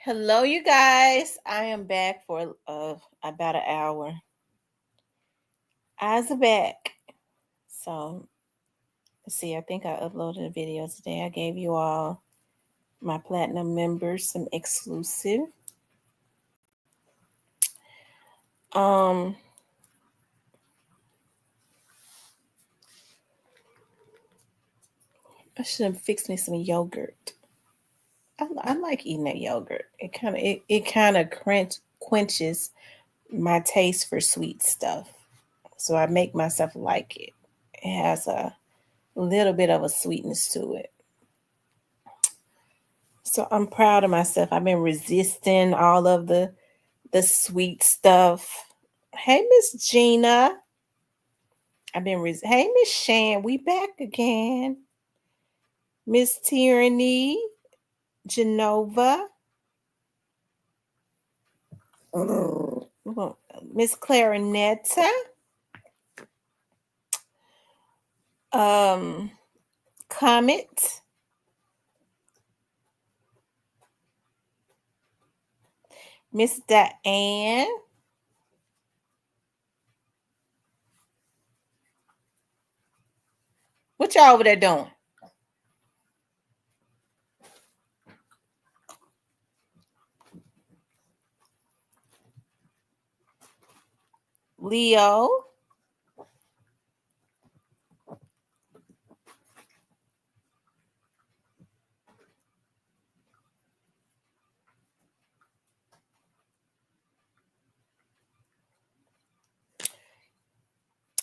Hello, you guys. I am back for about an hour. Eyes are back. So, let's see. I think I uploaded a video today. I gave you all my platinum members some exclusive. Um, I should have fixed me some yogurt. I like eating that yogurt. It kind of quenches my taste for sweet stuff. So I make myself like it. It has a little bit of a sweetness to it. So I'm proud of myself. I've been resisting all of the sweet stuff. Hey, Miss Gina. Hey, Miss Shan. We back again. Miss Tyranny, Genova, Miss Clarinetta, um, Comet, Miss Diane. What y'all over there doing? Leo.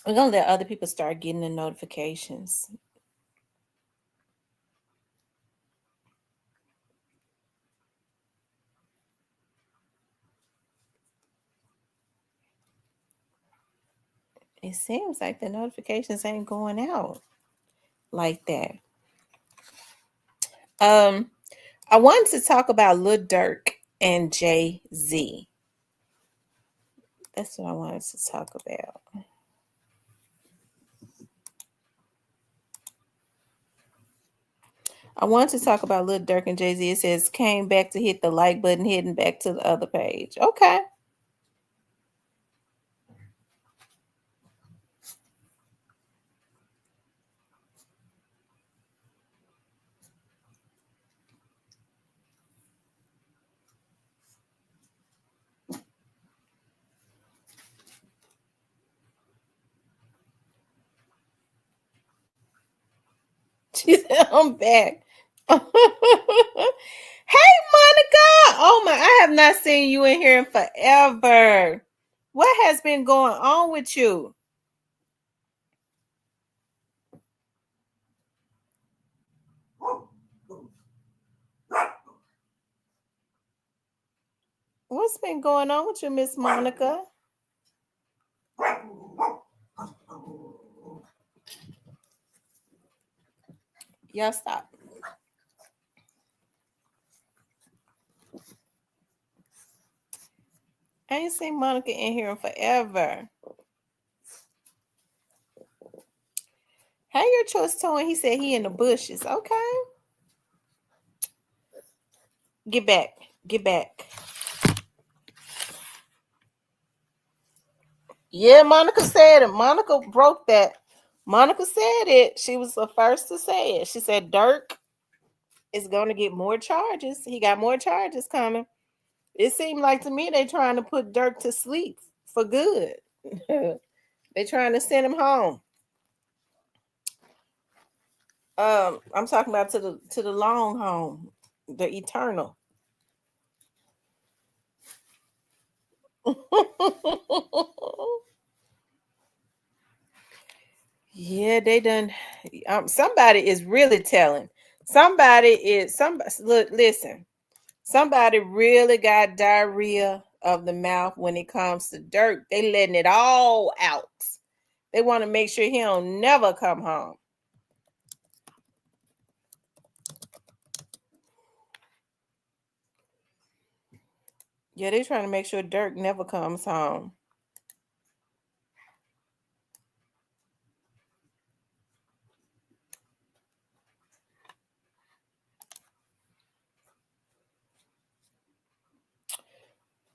We're gonna let other people start getting the notifications. It seems like the notifications ain't going out like that. I wanted to talk about Lil Durk and Jayz. That's what I wanted to talk about. I wanted to talk about Lil Durk and Jayz. It says came back to hit the like button, heading back to the other page. Okay. She said, I'm back. Hey, Monica. Oh my, I have not seen you in here in forever. What has been going on with you? What's been going on with you, Miss Monica? Y'all stop. I ain't seen Monica in here in forever. How your choice towing? He said he in the bushes. Okay. Get back. Get back. Yeah, Monica said it. Monica broke that. Monica said it. She was the first to say it. She said Durk is going to get more charges. He got more charges coming. It seemed like to me they trying to put Durk to sleep for good. They trying to send him home. I'm talking about to the long home, the eternal. Yeah, they done. Somebody is really telling. Look, listen. Somebody really got diarrhea of the mouth when it comes to Durk. They letting it all out. They want to make sure he don't never come home. Yeah, they trying to make sure Durk never comes home.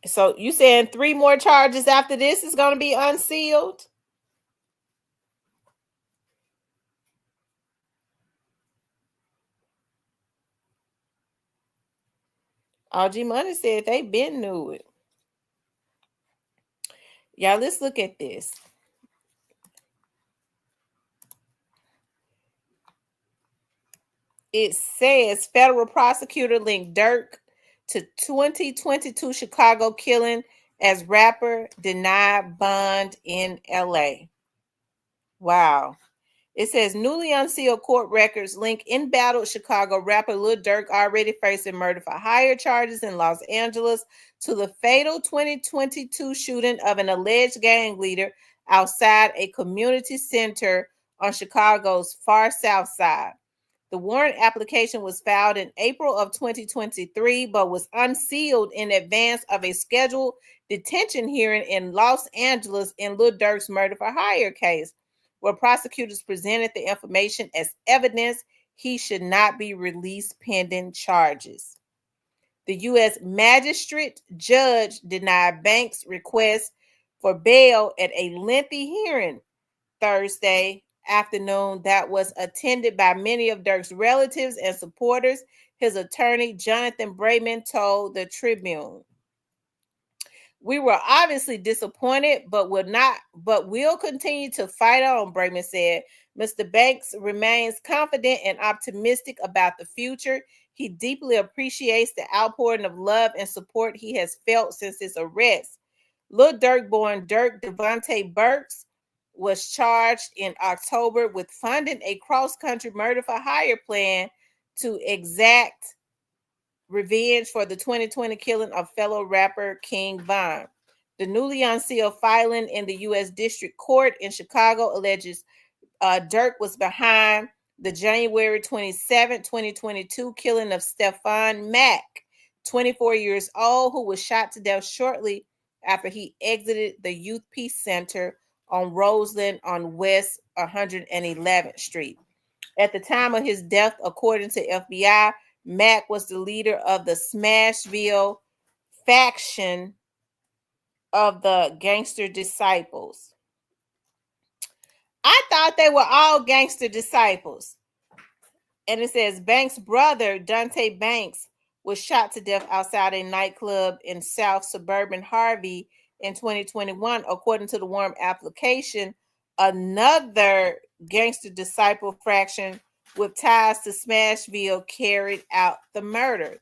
So you saying 3 more charges after this is going to be unsealed? OG Money said they been knew it. Y'all, let's look at this. It says federal prosecutor linked Durk to 2022 Chicago killing as rapper denied bond in LA. Wow. It says newly unsealed court records link embattled Chicago rapper Lil Durk, already facing murder for hire charges in Los Angeles, to the fatal 2022 shooting of an alleged gang leader outside a community center on Chicago's far south side. The warrant application was filed in April of 2023, but was unsealed in advance of a scheduled detention hearing in Los Angeles in Lil Durk's murder for hire case, where prosecutors presented the information as evidence he should not be released pending charges. The U.S. magistrate judge denied Banks' request for bail at a lengthy hearing Thursday afternoon that was attended by many of Durk's relatives and supporters. His attorney, Jonathan Brayman, told the Tribune. We were obviously disappointed, but will continue to fight on, Brayman said. Mr. Banks remains confident and optimistic about the future. He deeply appreciates the outpouring of love and support he has felt since his arrest. Lil Durk, born Dirk Devontae Burks, was charged in October with funding a cross-country murder for hire plan to exact revenge for the 2020 killing of fellow rapper King Von. The newly unsealed filing in the U.S. District Court in Chicago alleges Durk was behind the January 27, 2022 killing of Stephon Mack, 24 years old, who was shot to death shortly after he exited the Youth Peace Center on Roseland on West 111th Street. At the time of his death, according to FBI, Mack was the leader of the Smashville faction of the Gangster Disciples. I thought they were all Gangster Disciples. And it says Banks' brother, Dante Banks, was shot to death outside a nightclub in South Suburban Harvey in 2021, according to the warrant application. Another Gangster Disciple faction with ties to Smashville carried out the murder.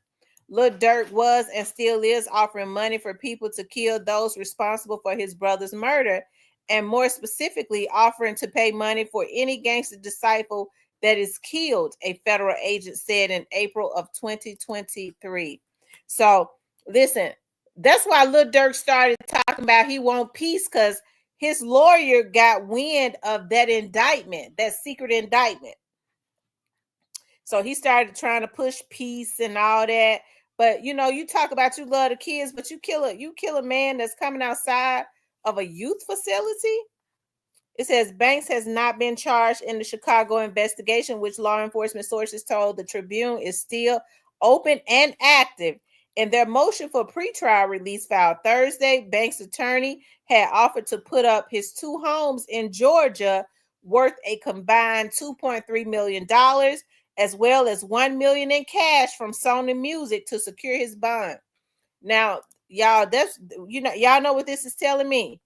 Lil Durk was and still is offering money for people to kill those responsible for his brother's murder, and more specifically, offering to pay money for any gangster disciple that is killed, a federal agent said in April of 2023. So, listen, that's why Lil Durk started talking about he want peace, because his lawyer got wind of that indictment, that secret indictment. So he started trying to push peace and all that. But you know, you talk about you love the kids, but you kill a man that's coming outside of a youth facility. It says Banks has not been charged in the Chicago investigation, which law enforcement sources told the Tribune is still open and active. In their motion for pretrial release filed Thursday, Banks' attorney had offered to put up his 2 homes in Georgia worth a combined $2.3 million, as well as $1 million in cash from Sony Music to secure his bond. Now, y'all, y'all know what this is telling me,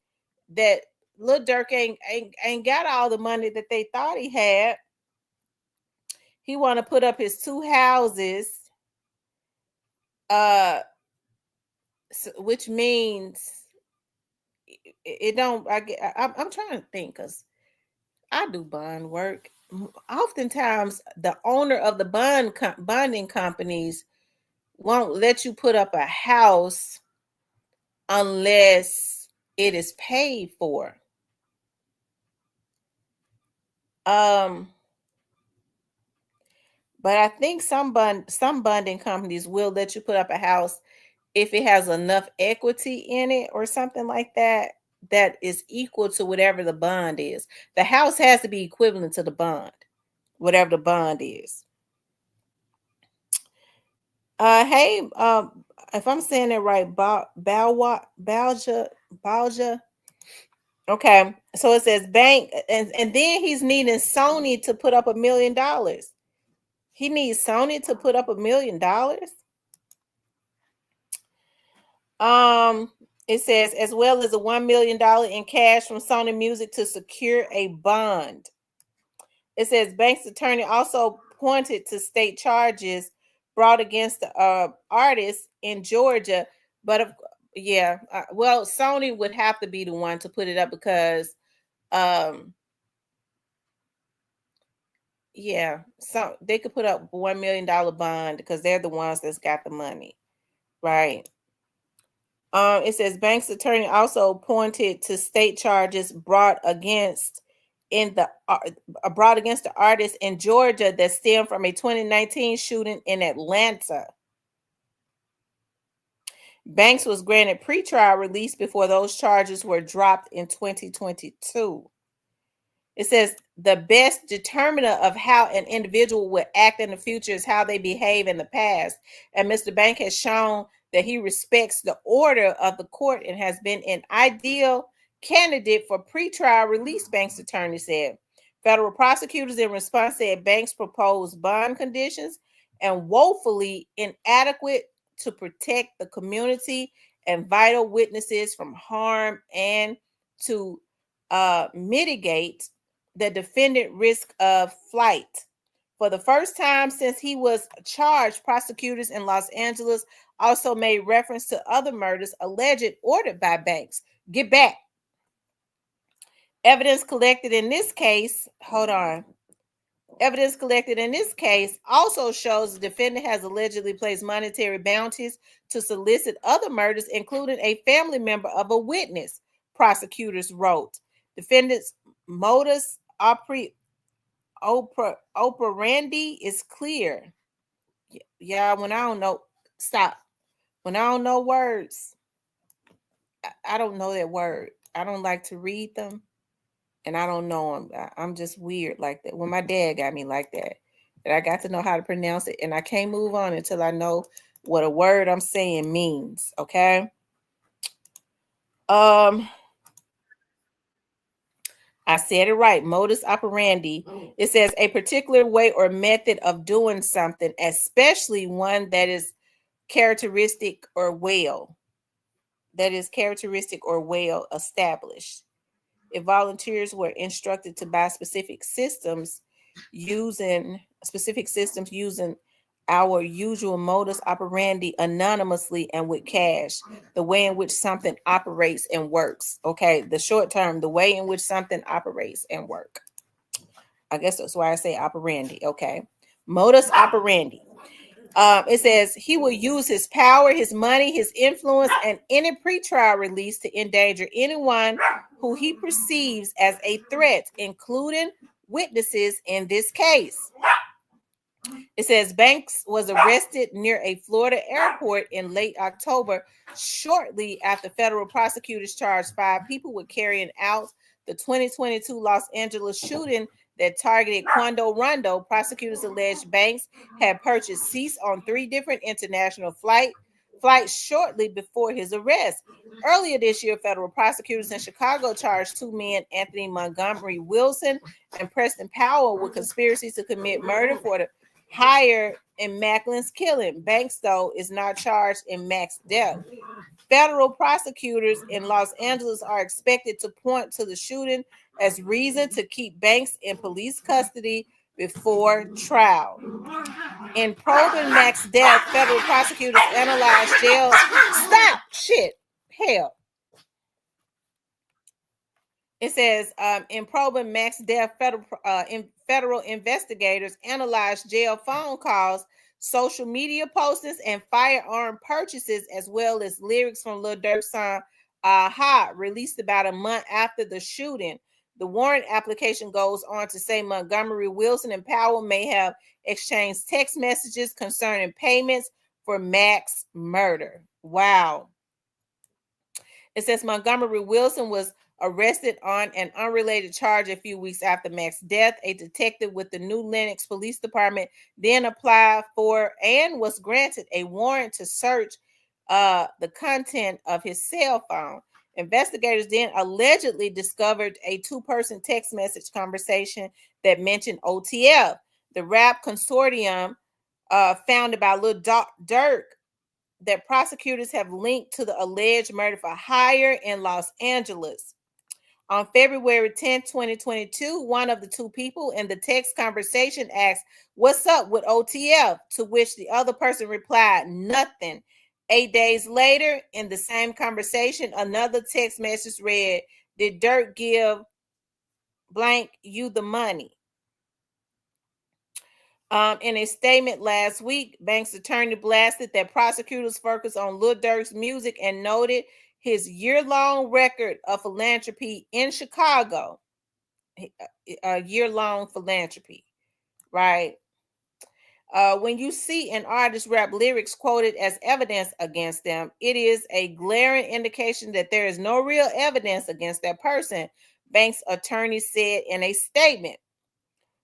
that Lil Durk ain't got all the money that they thought he had. He want to put up his 2 houses, which means it don't. I'm trying to think, because I do bond work. Oftentimes, the owner of the bonding companies won't let you put up a house unless it is paid for. But I think some bonding companies will let you put up a house if it has enough equity in it or something like that, that is equal to whatever the bond is. The house has to be equivalent to the bond, whatever the bond is. Hey, If I'm saying it right, Balja. Okay, so it says bank, and then he's needing Sony to put up $1 million. He needs Sony to put up $1 million. It says as well as a $1 million in cash from Sony Music to secure a bond. It says Banks' attorney also pointed to state charges brought against the artist in Georgia, but well, Sony would have to be the one to put it up because so they could put up $1 million bond because they're the ones that's got the money, right? It says Banks' attorney also pointed to state charges brought against the artist in Georgia that stemmed from a 2019 shooting in Atlanta. Banks was granted pretrial release before those charges were dropped in 2022. It says the best determiner of how an individual will act in the future is how they behave in the past. And Mr. Bank has shown that he respects the order of the court and has been an ideal candidate for pretrial release, Banks' attorney said. Federal prosecutors in response said Banks proposed bond conditions and woefully inadequate to protect the community and vital witnesses from harm and to mitigate the defendant risk of flight. For the first time since he was charged, prosecutors in Los Angeles also made reference to other murders alleged ordered by Banks. Get back. Evidence collected in this case, Evidence collected in this case also shows the defendant has allegedly placed monetary bounties to solicit other murders, including a family member of a witness, prosecutors wrote. Defendant's modus operandi is clear. Yeah, when I don't know, stop. When I don't know words, I don't know that word. I don't like to read them, and I don't know them. I'm just weird like that. When my dad got me like that, and I got to know how to pronounce it, and I can't move on until I know what a word I'm saying means. Okay. I said it right. Modus operandi. It says a particular way or method of doing something, especially one that is characteristic or well established. If volunteers were instructed to buy specific systems using our usual modus operandi anonymously and with cash, the way in which something operates and works. Okay, the short term, the way in which something operates and work. I guess that's why I say operandi. Okay, modus operandi. It says he will use his power, his money, his influence, and any pretrial release to endanger anyone who he perceives as a threat, including witnesses in this case. It says Banks was arrested near a Florida airport in late October, shortly after federal prosecutors charged 5 people with carrying out the 2022 Los Angeles shooting that targeted Quando Rondo. Prosecutors alleged Banks had purchased seats on 3 different international flights shortly before his arrest. Earlier this year, federal prosecutors in Chicago charged 2 men, Anthony Montgomery Wilson and Preston Powell, with conspiracy to commit murder for the hire in Macklin's killing. Banks, though, is not charged in Mack's death. Federal prosecutors in Los Angeles are expected to point to the shooting as reason to keep Banks in police custody before trial. In probing Mack's death, federal prosecutors analyzed jail. Stop! Shit! Hell. It says in probing Mack's death, federal investigators analyzed jail phone calls, social media postings, and firearm purchases, as well as lyrics from Lil Durk's song "Aha," released about a month after the shooting. The warrant application goes on to say Montgomery, Wilson, and Powell may have exchanged text messages concerning payments for Mack's murder. Wow. It says Montgomery Wilson was arrested on an unrelated charge a few weeks after Mack's death. A detective with the New Lenox Police Department then applied for and was granted a warrant to search the content of his cell phone. Investigators then allegedly discovered a two-person text message conversation that mentioned OTF. The rap consortium founded by Lil Durk that prosecutors have linked to the alleged murder for hire in Los Angeles. On February 10th, 2022, one of the two people in the text conversation asked, "What's up with OTF?" To which the other person replied, "Nothing." 8 days later, in the same conversation, another text message read, "Did Dirk give blank you the money?" In a statement last week, Banks' attorney blasted that prosecutors focused on Lil Durk's music and noted his year-long record of philanthropy in Chicago. A year-long philanthropy, right? When you see an artist rap lyrics quoted as evidence against them, it is a glaring indication that there is no real evidence against that person, Banks' attorney said in a statement.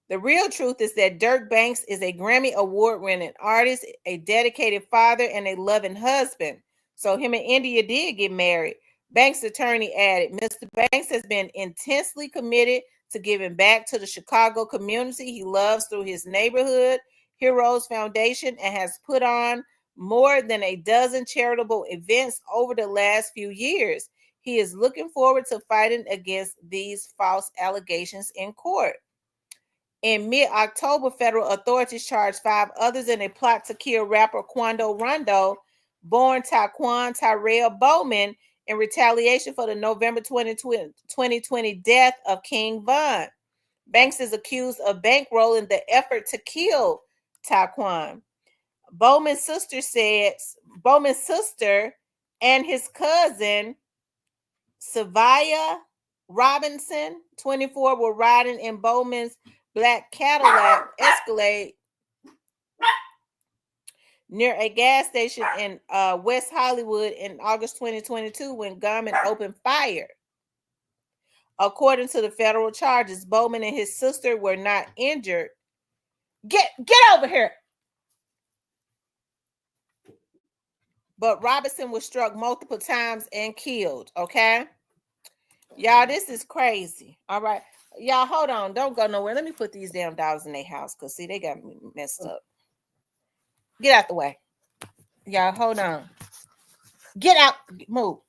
The real truth is that Dirk Banks is a Grammy Award-winning artist, a dedicated father, and a loving husband. So him and India did get married. Banks' attorney added, "Mr. Banks has been intensely committed to giving back to the Chicago community he loves through his Neighborhood Heroes Foundation and has put on more than a dozen charitable events over the last few years. He is looking forward to fighting against these false allegations in court." In mid-October, federal authorities charged 5 others in a plot to kill rapper Quando Rondo, born Taquan Tyrell Bowman, in retaliation for the November 2020 death of King Von. Banks is accused of bankrolling the effort to kill Taquan. Bowman's sister and his cousin, Savia Robinson, 24, were riding in Bowman's black Cadillac Escalade near a gas station in West Hollywood in August 2022 when gunmen opened fire. According to the federal charges, Bowman and his sister were not injured. Get over here. But Robinson was struck multiple times and killed. Okay, y'all, this is crazy. All right, y'all, hold on, don't go nowhere. Let me put these damn dogs in their house because see, they got me messed up. Get out the way. Y'all, hold on. Get out. Move.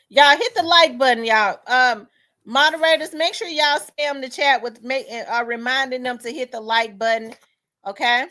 Y'all hit the like button, y'all. Moderators, make sure y'all spam the chat with reminding them to hit the like button. Okay.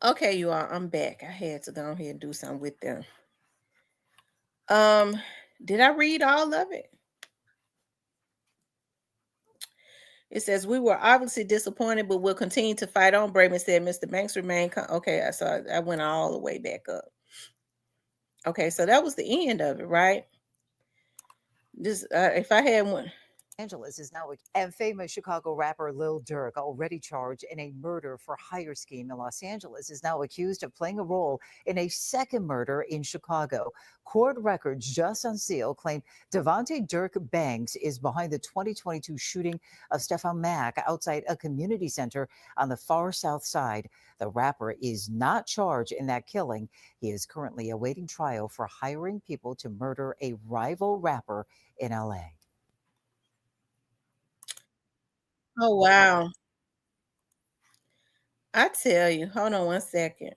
Okay, you all, I'm back. I had to go ahead and do something with them. Did I read all of it? It says, "We were obviously disappointed, but we'll continue to fight on." Braven said, "Mr. Banks remained." Okay, so I went all the way back up. Okay, so that was the end of it, right? This, if I had one. Angeles is now, and famous Chicago rapper Lil Durk, already charged in a murder for hire scheme in Los Angeles, is now accused of playing a role in a second murder in Chicago. Court records just unsealed claim Devontae Dirk Banks is behind the 2022 shooting of Stefan Mack outside a community center on the far south side. The rapper is not charged in that killing. He is currently awaiting trial for hiring people to murder a rival rapper in LA. Oh, wow. I tell you, hold on one second.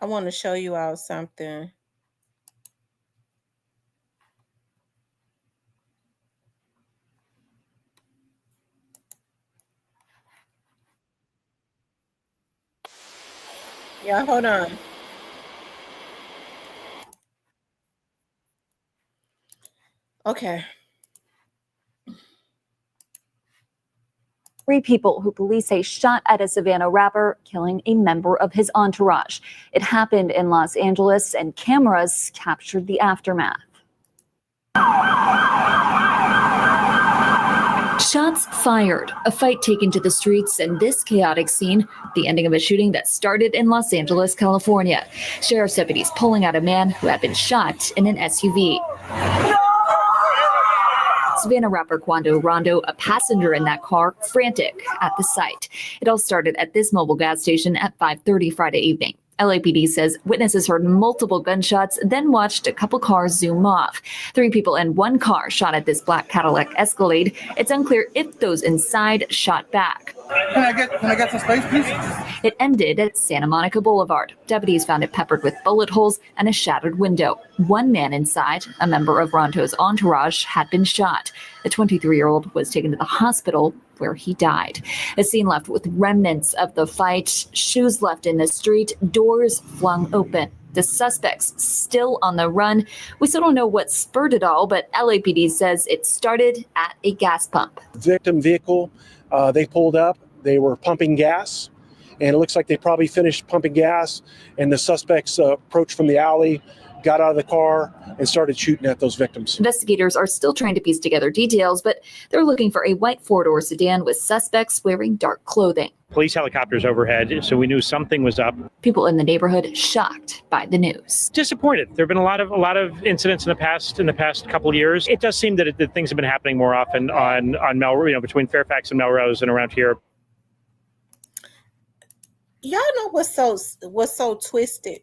I want to show you all something. Yeah, hold on. Okay. 3 people who police say shot at a Savannah rapper, killing a member of his entourage. It happened in Los Angeles, and cameras captured the aftermath. Shots fired, a fight taken to the streets, and this chaotic scene, the ending of a shooting that started in Los Angeles, California. Sheriff's deputies pulling out a man who had been shot in an SUV. Savannah rapper Quando Rondo, a passenger in that car, frantic at the sight. It all started at this mobile gas station at 5:30 Friday evening. LAPD says witnesses heard multiple gunshots, then watched a couple cars zoom off. 3 people in one car shot at this black Cadillac Escalade. It's unclear if those inside shot back. Can I get some space, please? It ended at Santa Monica Boulevard. Deputies found it peppered with bullet holes and a shattered window. One man inside, a member of Rondo's entourage, had been shot. The 23-year-old was taken to the hospital where he died. A scene left with remnants of the fight, shoes left in the street, doors flung open. The suspects still on the run. We still don't know what spurred it all, but LAPD says it started at a gas pump. Victim vehicle, they pulled up, they were pumping gas, and it looks like they probably finished pumping gas, and the suspects approached from the alley, got out of the car, and started shooting at those victims. Investigators are still trying to piece together details, but they're looking for a white four-door sedan with suspects wearing dark clothing. Police helicopters overhead, so we knew something was up. People in the neighborhood shocked by the news. Disappointed. There have been a lot of incidents in the past couple of years. It does seem that things have been happening more often on Melrose, between Fairfax and Melrose and around here. Y'all know what's so twisted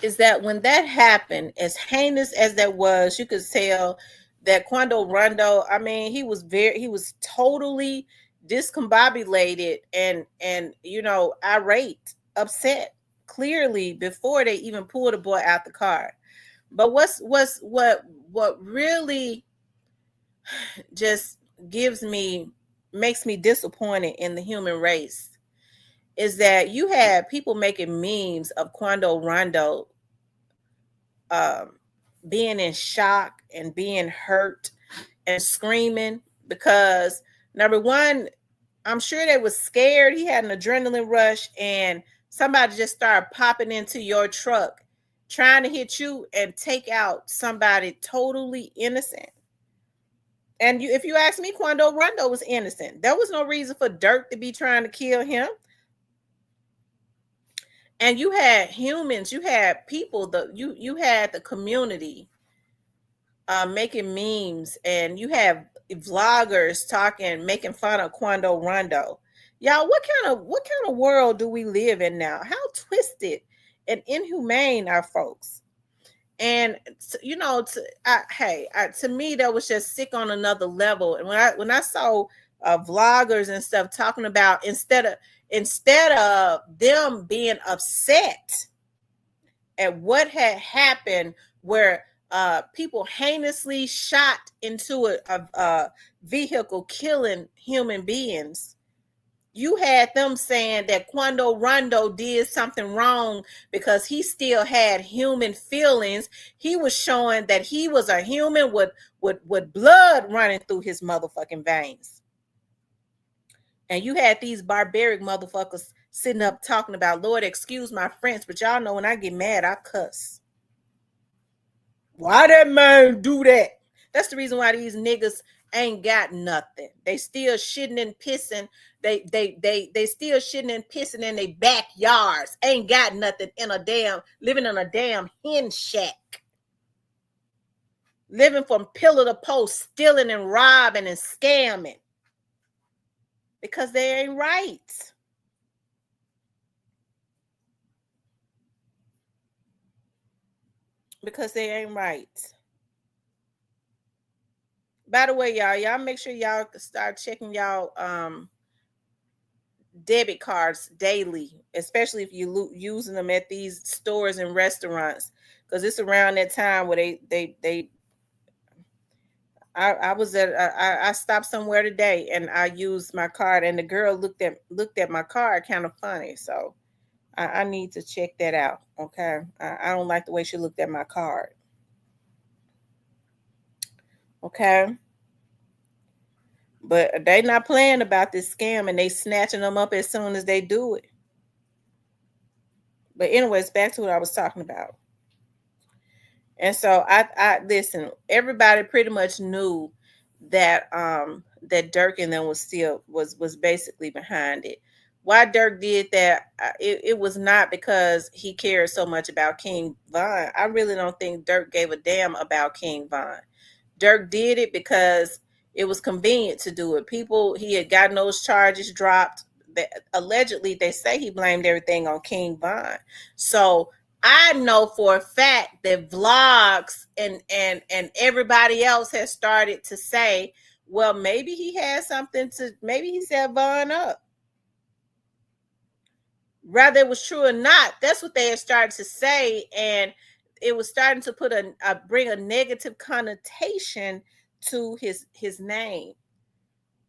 is that when that happened, as heinous as that was, you could tell that Quando Rondo, I mean, he was totally discombobulated and irate, upset, clearly before they even pulled the boy out the car. But what really just makes me disappointed in the human race is that you had people making memes of Quando Rondo being in shock and being hurt and screaming because, number one, I'm sure they was scared. He had an adrenaline rush and somebody just started popping into your truck trying to hit you and take out somebody totally innocent. And if you ask me, Quando Rondo was innocent. There was no reason for Durk to be trying to kill him. And you had humans, you had people, you had the community making memes, and you have vloggers making fun of Quando Rondo. Y'all, what kind of world do we live in now? How twisted and inhumane are folks? And to me, that was just sick on another level. And when I saw vloggers and stuff talking about instead of them being upset at what had happened, where people heinously shot into a vehicle, killing human beings, you had them saying that Quando Rondo did something wrong because he still had human feelings. He was showing that he was a human with blood running through his motherfucking veins. And you had these barbaric motherfuckers sitting up talking about, Lord, excuse my French, but y'all know when I get mad, I cuss. Why that man do that? That's the reason why these niggas ain't got nothing. They still shitting and pissing. They still shitting and pissing in their backyards. Ain't got nothing living in a damn hen shack. Living from pillar to post, stealing and robbing and scamming. Because they ain't right. Because they ain't right. By the way, y'all make sure y'all start checking y'all debit cards daily, especially if you using them at these stores and restaurants, because it's around that time where I was at I stopped somewhere today and I used my card, and the girl looked at my card kind of funny. So I need to check that out. Okay. I don't like the way she looked at my card. Okay. But they not playing about this scam, and they snatching them up as soon as they do it. But anyways, back to what I was talking about. And so I listen, everybody pretty much knew that that Durk and them was basically behind it. Why Durk did that, it was not because he cared so much about King Von. I really don't think Durk gave a damn about King Von. Durk did it because it was convenient to do it. He had gotten those charges dropped. Allegedly, they say he blamed everything on King Von. So I know for a fact that vlogs and everybody else has started to say, well, maybe he had something to, maybe he set Von up. Whether it was true or not, that's what they had started to say, and it was starting to put bring a negative connotation to his name.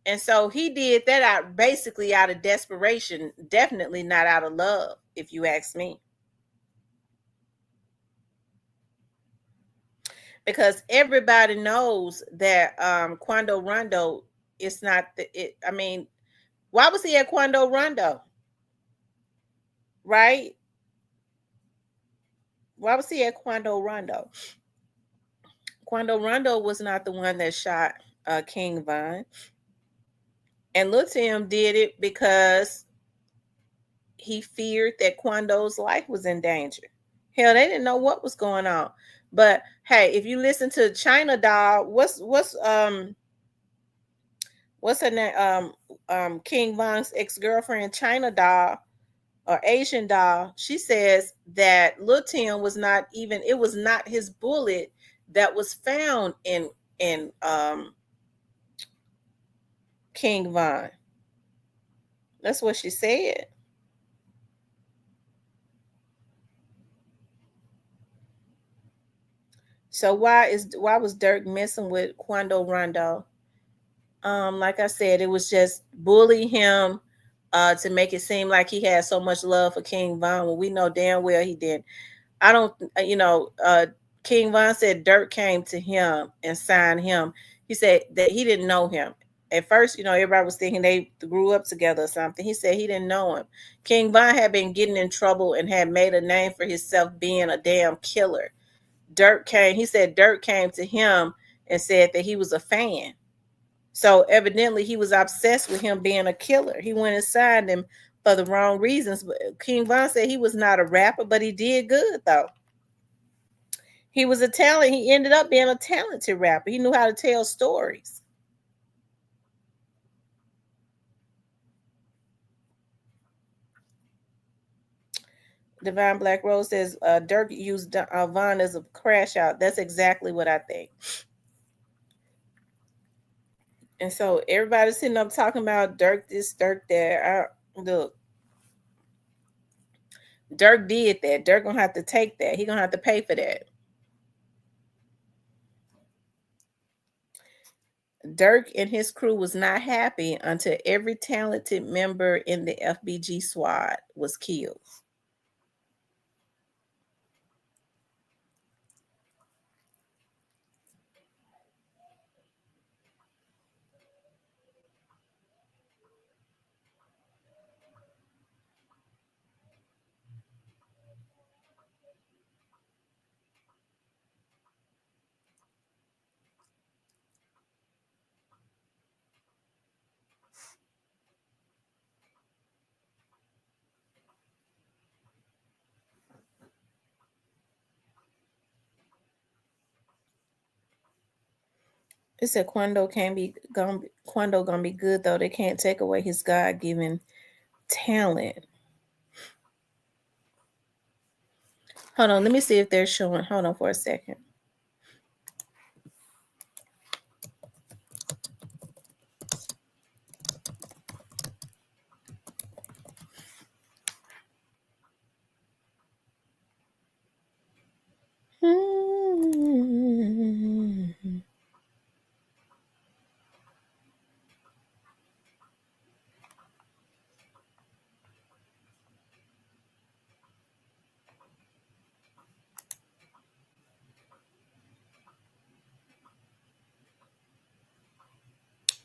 And so he did that basically out of desperation, definitely not out of love, if you ask me. Because everybody knows that Quando Rondo is not I mean, why was he at Quando Rondo? Right? Why was he at Quando Rondo? Quando Rondo was not the one that shot King Von. And Lil Tim did it because he feared that Quando's life was in danger. Hell, they didn't know what was going on. But hey, if you listen to China Doll, what's her name? King Von's ex-girlfriend, China Doll or Asian Doll, she says that Lil Tim was not even, it was not his bullet that was found in King Von. That's what she said. So why was Durk messing with Quando Rondo? Like I said, it was just bully him to make it seem like he had so much love for King Von when we know damn well he didn't. I don't, King Von said Durk came to him and signed him. He said that he didn't know him. At first, everybody was thinking they grew up together or something. He said he didn't know him. King Von had been getting in trouble and had made a name for himself being a damn killer. He said Durk came to him and said that he was a fan. So evidently he was obsessed with him being a killer. He went and signed him for the wrong reasons. But King Von said he was not a rapper, but he did good though. He was a talent. He ended up being a talented rapper. He knew how to tell stories. Divine Black Rose says Durk used Von as a crash out. That's exactly what I think. And so everybody's sitting up talking about Durk this, Durk that. Look, Durk did that. Durk gonna have to take that. He gonna have to pay for that. Durk and his crew was not happy until every talented member in the FBG squad was killed. It said Quando gonna be good though. They can't take away his God-given talent. Hold on, let me see if they're showing. Hold on for a second.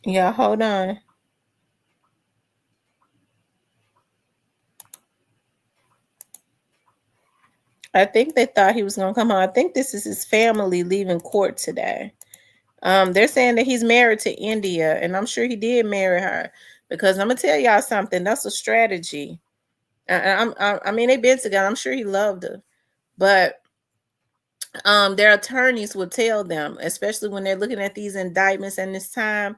Yeah, hold on. I think they thought he was gonna come home. I think this is his family leaving court today. They're saying that he's married to India, and I'm sure he did marry her because I'm gonna tell y'all something. That's a strategy. I mean, they've been together. I'm sure he loved her, but their attorneys will tell them, especially when they're looking at these indictments and this time,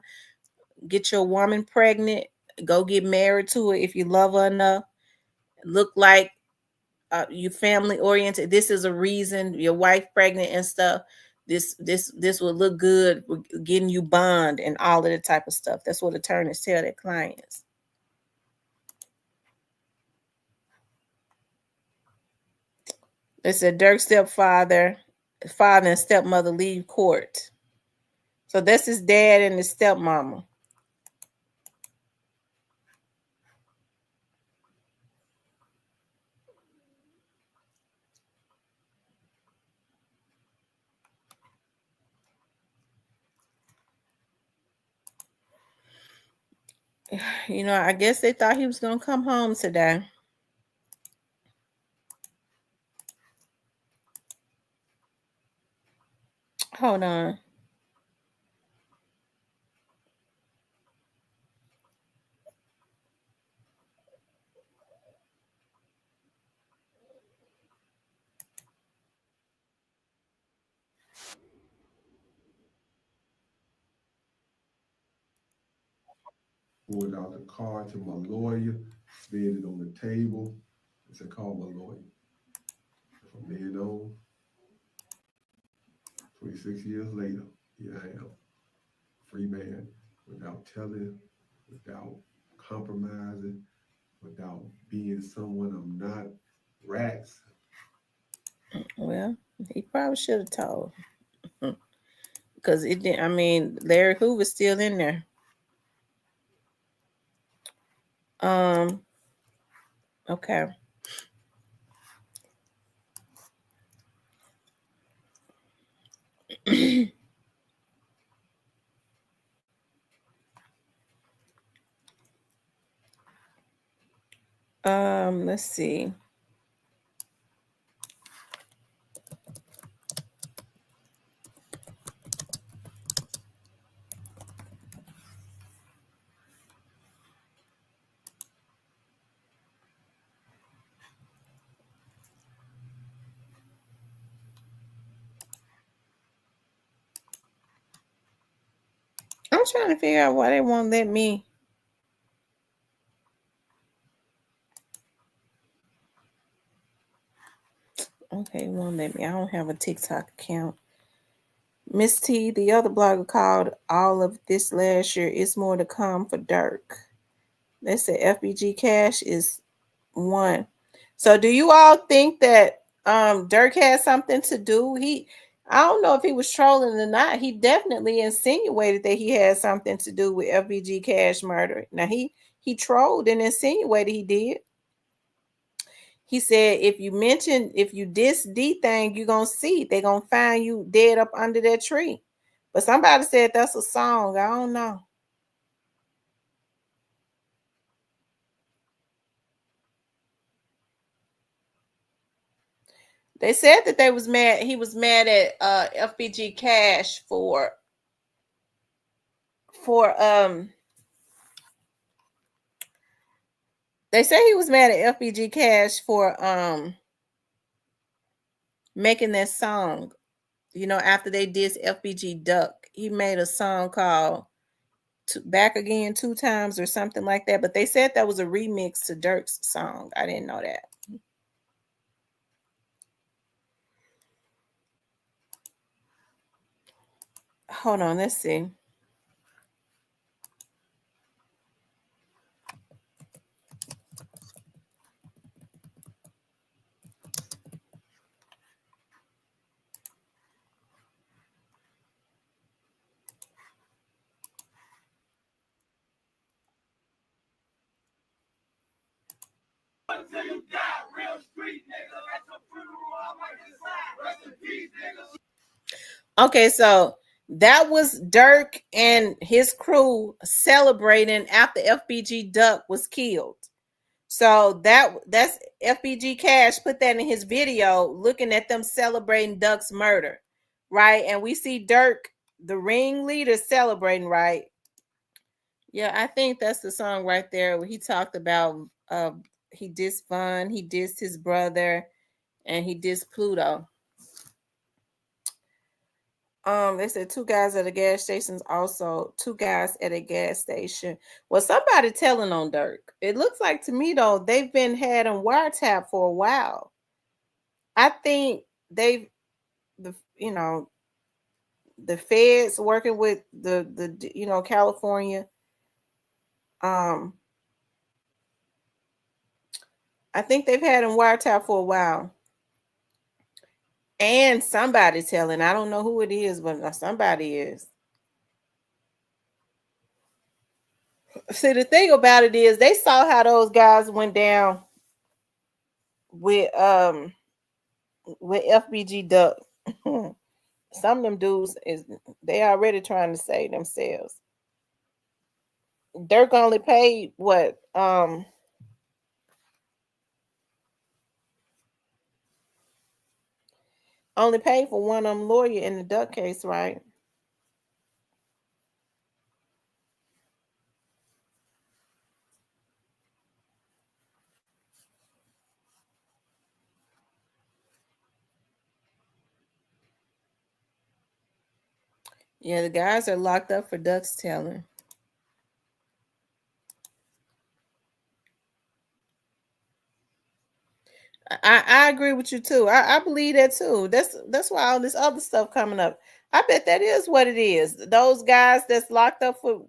get your woman pregnant, go get married to her if you love her enough. Look like you family oriented. This is a reason your wife pregnant and stuff. This will look good with getting you bond and all of that type of stuff. That's what attorneys tell their clients. They said Durk's father and stepmother leave court. So that's his dad and his stepmama. You know, I guess they thought he was gonna come home today. Hold on. Pulled out the card to my lawyer, laid it on the table. I said, call my lawyer. From then on, 26 years later, here I am, free man, without telling, without compromising, without being someone I'm not, rats. Well, he probably should have told. Because it didn't, I mean, Larry Hoover's still in there. Okay. Let's see. I'm trying to figure out why they won't let me. Okay, it won't let me. I don't have a TikTok account. Miss T, the other blogger, called all of this last year. It's more to come for Durk. They said FBG Cash is one. So do you all think that Durk had something to do? I don't know if he was trolling or not. He definitely insinuated that he had something to do with FBG Cash murder. Now he trolled and insinuated he did. He said if you diss D thing, you're gonna see they're gonna find you dead up under that tree. But somebody said that's a song. I don't know. They said that they was mad. He was mad at FBG Cash for they say he was mad at FBG Cash for making that song. You know, after they did FBG Duck, he made a song called Back Again 2 Times or something like that. But they said that was a remix to Durk's song. I didn't know that. Hold on, let's see. Okay, so That was Durk and his crew celebrating after FBG Duck was killed. So that's FBG Cash put that in his video, looking at them celebrating Duck's murder, right? And we see Durk, the ringleader, celebrating, right? Yeah, I think that's the song right there where he talked about he dissed Fun, he dissed his brother, and he dissed Pluto. They said two guys at a gas stations, also two guys at a gas station. Well, somebody telling on Durk. It looks like to me though, they've been had on wiretap for a while. I think the feds working with the California. I think they've had him wiretap for a while. And somebody telling, I don't know who it is, but somebody is. See, the thing about it is they saw how those guys went down with FBG Duck. Some of them dudes they already trying to save themselves. Durk only paid what? Only paid for one of them lawyer in the Duck case, right? Yeah, the guys are locked up for Duck's telling. I agree with you too. I believe that too. That's why all this other stuff coming up. I bet that is what it is. Those guys that's locked up for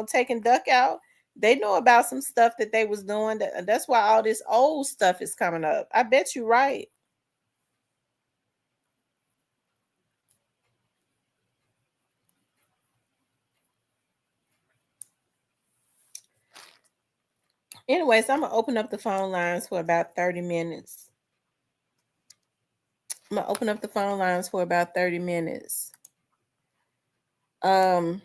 taking Duck out, they know about some stuff that they was doing. That's why all this old stuff is coming up. I bet you're right. Anyways, I'm gonna open up the phone lines for about 30 minutes. I'm gonna open up the phone lines for about 30 minutes. It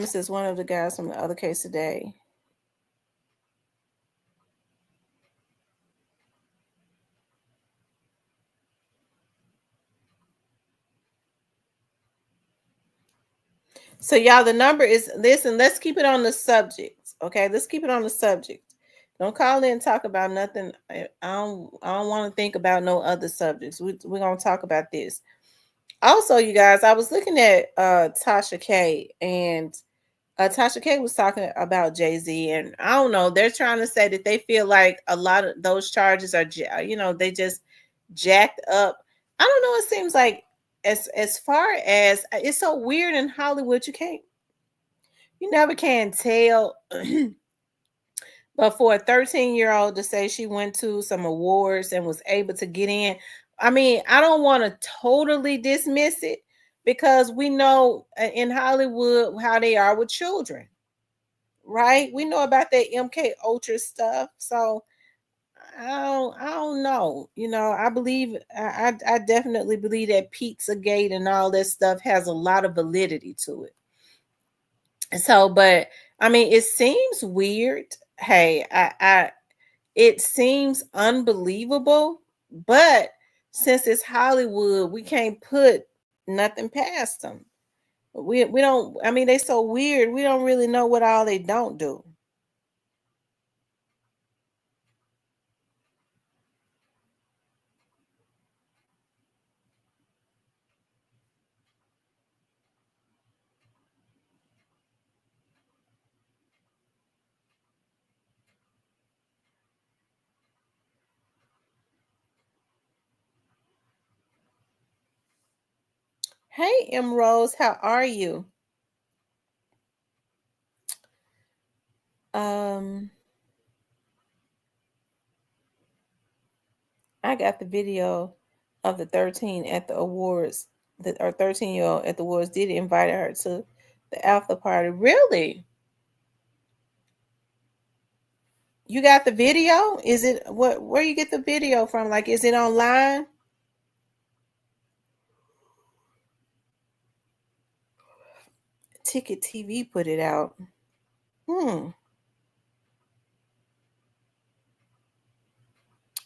says one of the guys from the other case today. So y'all, the number is, listen, let's keep it on the subject. Okay, let's keep it on the subject. Don't call in and talk about nothing. I don't want to think about no other subjects. We're gonna talk about this. Also, you guys, I was looking at Tasha K, and Tasha K was talking about Jayz, and I don't know, they're trying to say that they feel like a lot of those charges are they just jacked up. I don't know, it seems like as far as it's so weird in Hollywood, you never can tell. But for a 13-year-old to say she went to some awards and was able to get in, I mean, I don't want to totally dismiss it, because we know in Hollywood how they are with children, right? We know about that MK Ultra stuff. So I don't know. I definitely believe that Pizzagate and all that stuff has a lot of validity to it. So, but I mean, it seems weird. Hey, it seems unbelievable, but since it's Hollywood, we can't put nothing past them. We don't. I mean, they so weird. We don't really know what all they don't do. Hey, M Rose, how are you? I got the video of the 13 at the awards. Our 13-year-old at the awards did invite her to the after party. Really? You got the video? Is it what? Where you get the video from? Like, is it online? Ticket TV put it out.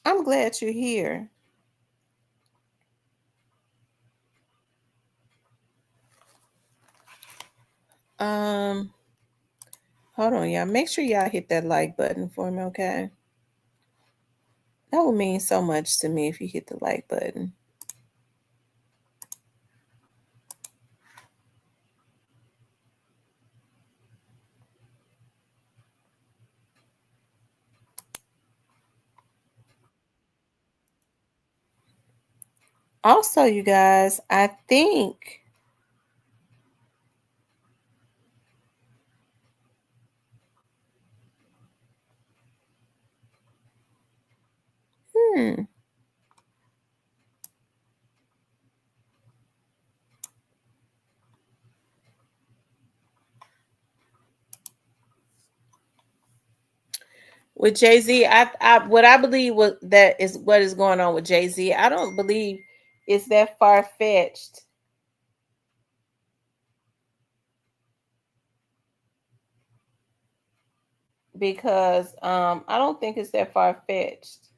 I'm glad you're here. Hold on, y'all. Make sure y'all hit that like button for me, okay? That would mean so much to me if you hit the like button. Also, you guys, I think with Jay-Z, what I believe that is what is going on with Jay-Z. I don't believe it's that far-fetched. Because I don't think it's that far-fetched.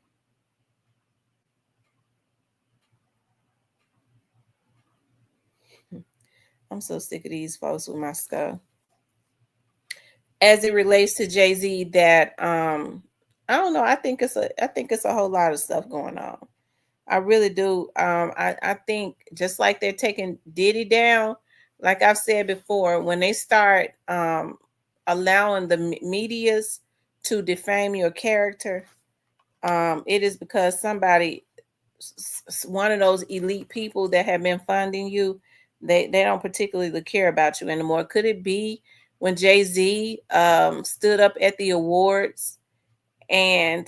I'm so sick of these folks with my stuff. As it relates to Jay-Z, that I don't know. I think it's a whole lot of stuff going on. I really do. I think just like they're taking Diddy down, like I've said before, when they start allowing the medias to defame your character, it is because somebody, one of those elite people that have been funding you, they don't particularly care about you anymore. Could it be when Jay-Z stood up at the awards and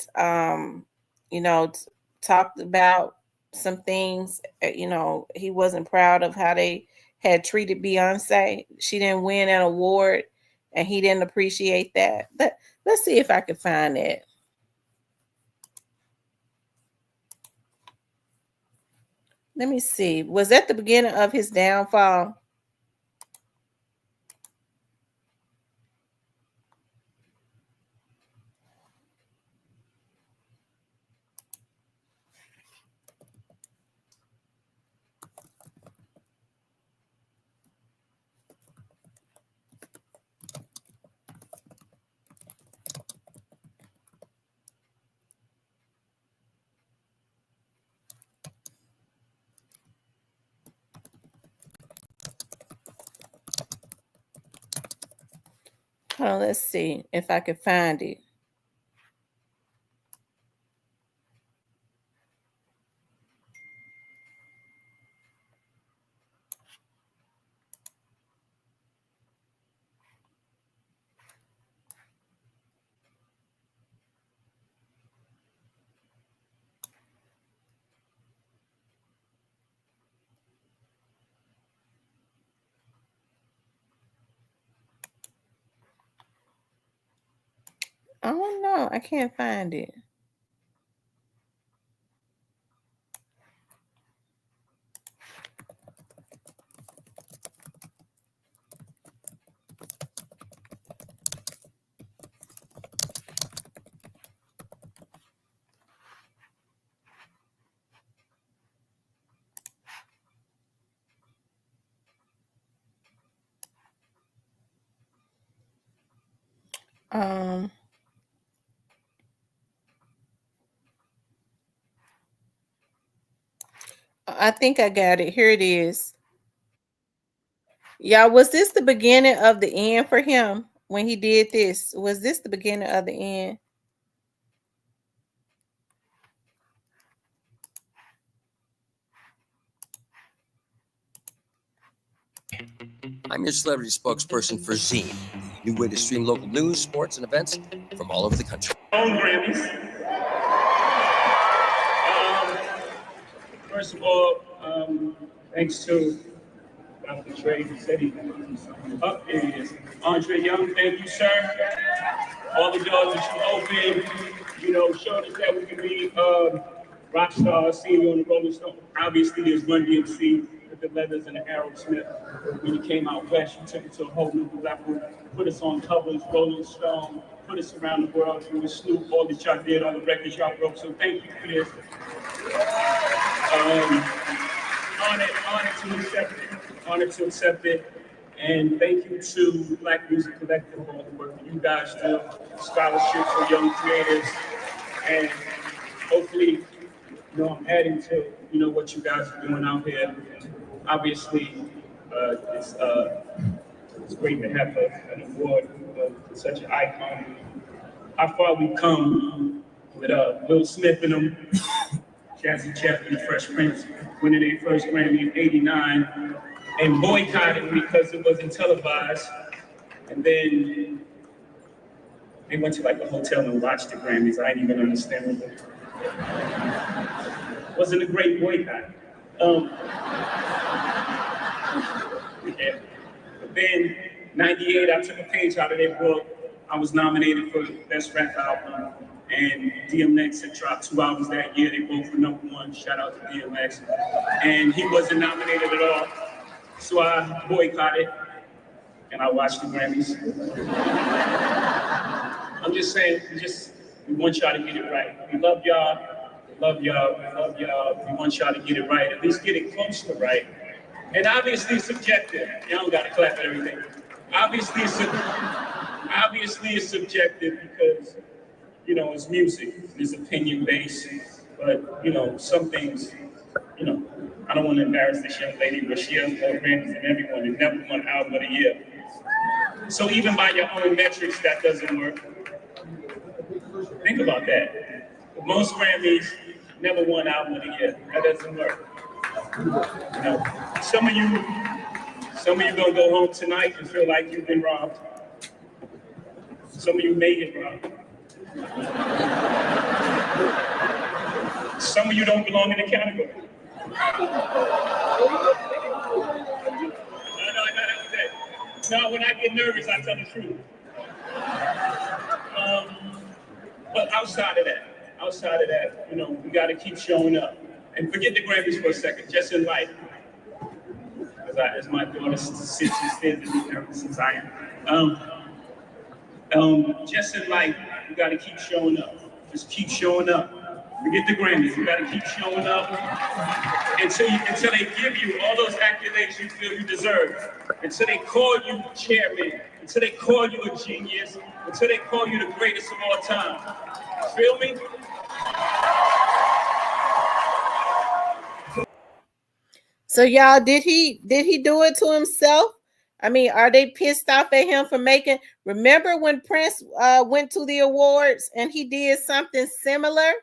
talked about some things? He wasn't proud of how they had treated Beyonce. She didn't win an award and he didn't appreciate that. Let's see if I can find that. Let me see. Was that the beginning of his downfall? Let's see if I can find it. I don't know. I can't find it. I think I got it. Here it is. Yeah, was this the beginning of the end for him when he did this? Was this the beginning of the end? I'm your celebrity spokesperson for Zine, the new way to stream local news, sports, and events from all over the country. Grammys. First of all, thanks to Trey said he up. There he is. Andre Young, thank you, sir. All the doors that you opened, showed us that we can be rock stars, seeing you on the Rolling Stone. Obviously, there's Run DMC with the Leathers and the Aerosmith. When you came out west, you took it to a whole new level, put us on covers, Rolling Stone, put us around the world. You with Snoop, all that y'all did, all the records y'all broke. So thank you for this. Honored to accept it. And thank you to Black Music Collective for all the work that you guys do, scholarships for young creators, and hopefully, I'm adding to, what you guys are doing out here. Obviously, it's great to have an award for such an icon. How far we've come with Will Smith and them, Jazzy Jeff and the Fresh Prince winning their first Grammy in '89 and boycotting because it wasn't televised. And then they went to like a hotel and watched the Grammys. I didn't even understand what it wasn't a great boycott. Yeah. But then '98, I took a page out of their book. I was nominated for Best Rap Album, and DMX had dropped 2 albums that year. They both were #1. Shout out to DMX. And he wasn't nominated at all. So I boycotted, and I watched the Grammys. I'm just saying, we want y'all to get it right. We love y'all. We love y'all. We love y'all. We want y'all to get it right. At least get it close to right. And obviously, it's subjective. Y'all don't got to clap at everything. Obviously, it's subjective because, it's music. It's opinion-based. But, some things, I don't want to embarrass this young lady, but she has more Grammys than everyone and never won Album of the Year. So even by your own metrics, that doesn't work. Think about that. Most Grammys never won Album of the Year. That doesn't work. Some of you gonna go home tonight and feel like you've been robbed. Some of you may get robbed. Some of you don't belong in the category. No, when I get nervous, I tell the truth. But outside of that, we got to keep showing up. And forget the Grammys for a second, just in life. As my daughter sits and stares at me ever since I am. Just in life, we got to keep showing up. Just keep showing up. Forget the Grammys. You got to keep showing up until they give you all those accolades you feel you deserve. Until they call you chairman. Until they call you a genius. Until they call you the greatest of all time. Feel me? So y'all, did he do it to himself? I mean, are they pissed off at him for making? Remember when Prince went to the awards and he did something similar?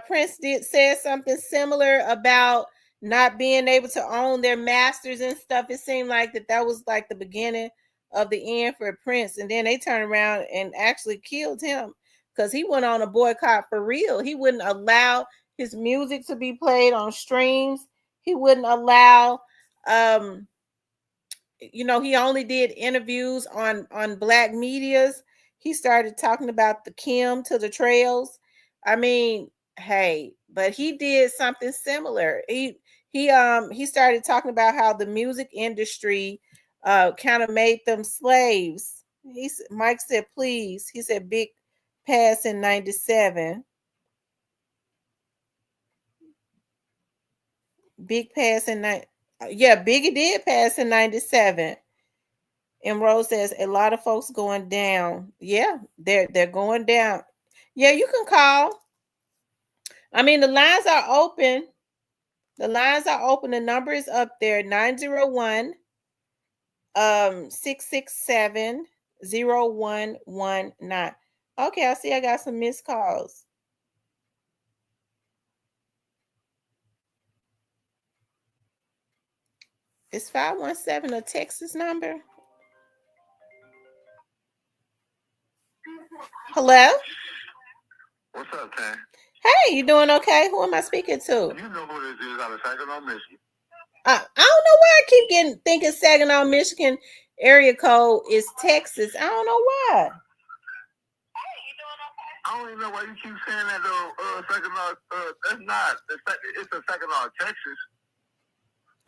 Prince said something similar about not being able to own their masters and stuff. It seemed like that was like the beginning of the end for Prince, and then they turned around and actually killed him because he went on a boycott for real. He wouldn't allow his music to be played on streams. He wouldn't allow he only did interviews on black medias. He started talking about the Kim to the trails. I mean, hey, but he did something similar. He started talking about how the music industry kind of made them slaves. Mike said, please. He said, Big pass in 97. Big pass in Biggie did pass in 97. And Rose says a lot of folks going down. Yeah, they're going down. Yeah, you can call. I mean, the lines are open. The lines are open. The number is up there, 901 667 0119. Okay, I see I got some missed calls. Is 517 a Texas number? Hello? What's up, Tan? Hey, you doing okay? Who am I speaking to? You know who this is. I'm Michigan. I don't know why I keep thinking Saginaw, Michigan area code is Texas. I don't know why. I don't even know why you keep saying that though. Saginaw, that's not. It's a Saginaw, Texas.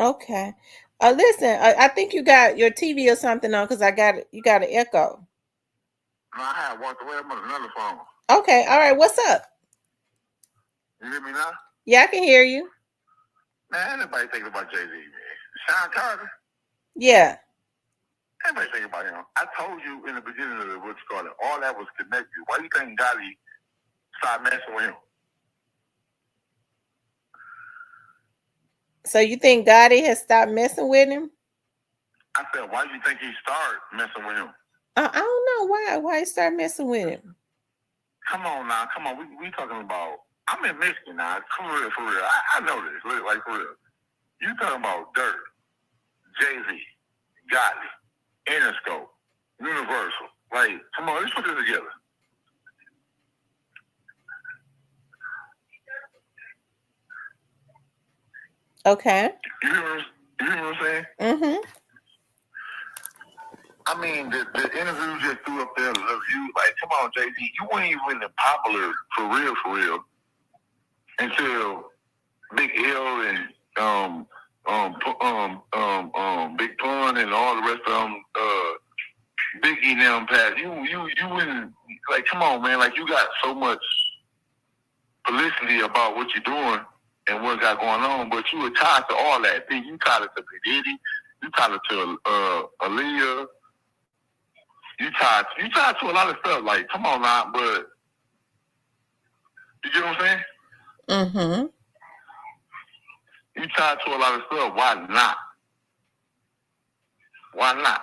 Okay. Listen, I think you got your TV or something on because you got an echo. No, I had walked away. I'm on another phone. Okay. All right. What's up? You hear me now? Yeah, I can hear you. Man, anybody thinking about Jayz, man? Sean Carter? Yeah. Everybody thinking about him. I told you in the beginning of what you call it, all that was connected. Why you think Gotti started messing with him? So you think Gotti has stopped messing with him? I said, why do you think he started messing with him? I don't know why he started messing with him. Come on now, come on. We talking about. I'm in Michigan now. For real, for real. I know this, like for real. You talking about Durk, Jayz, Gotti, Interscope, Universal. Like, come on, let's put this together. Okay. You hear what I'm saying? Mm-hmm. I mean, the interview just threw up there the review. Like, come on, Jayz, you weren't even really popular for real, until Big L and Big Pun and all the rest of them, Biggie and them passed. You wouldn't, like, come on, man. Like, you got so much publicity about what you're doing and what got going on, but you were tied to all that. Then you tied it to Big Diddy, you tied it to Aaliyah, you tied to a lot of stuff. Like, come on now, but you get what I'm saying? Mm-hmm. You tied to a lot of stuff. Why not? Why not?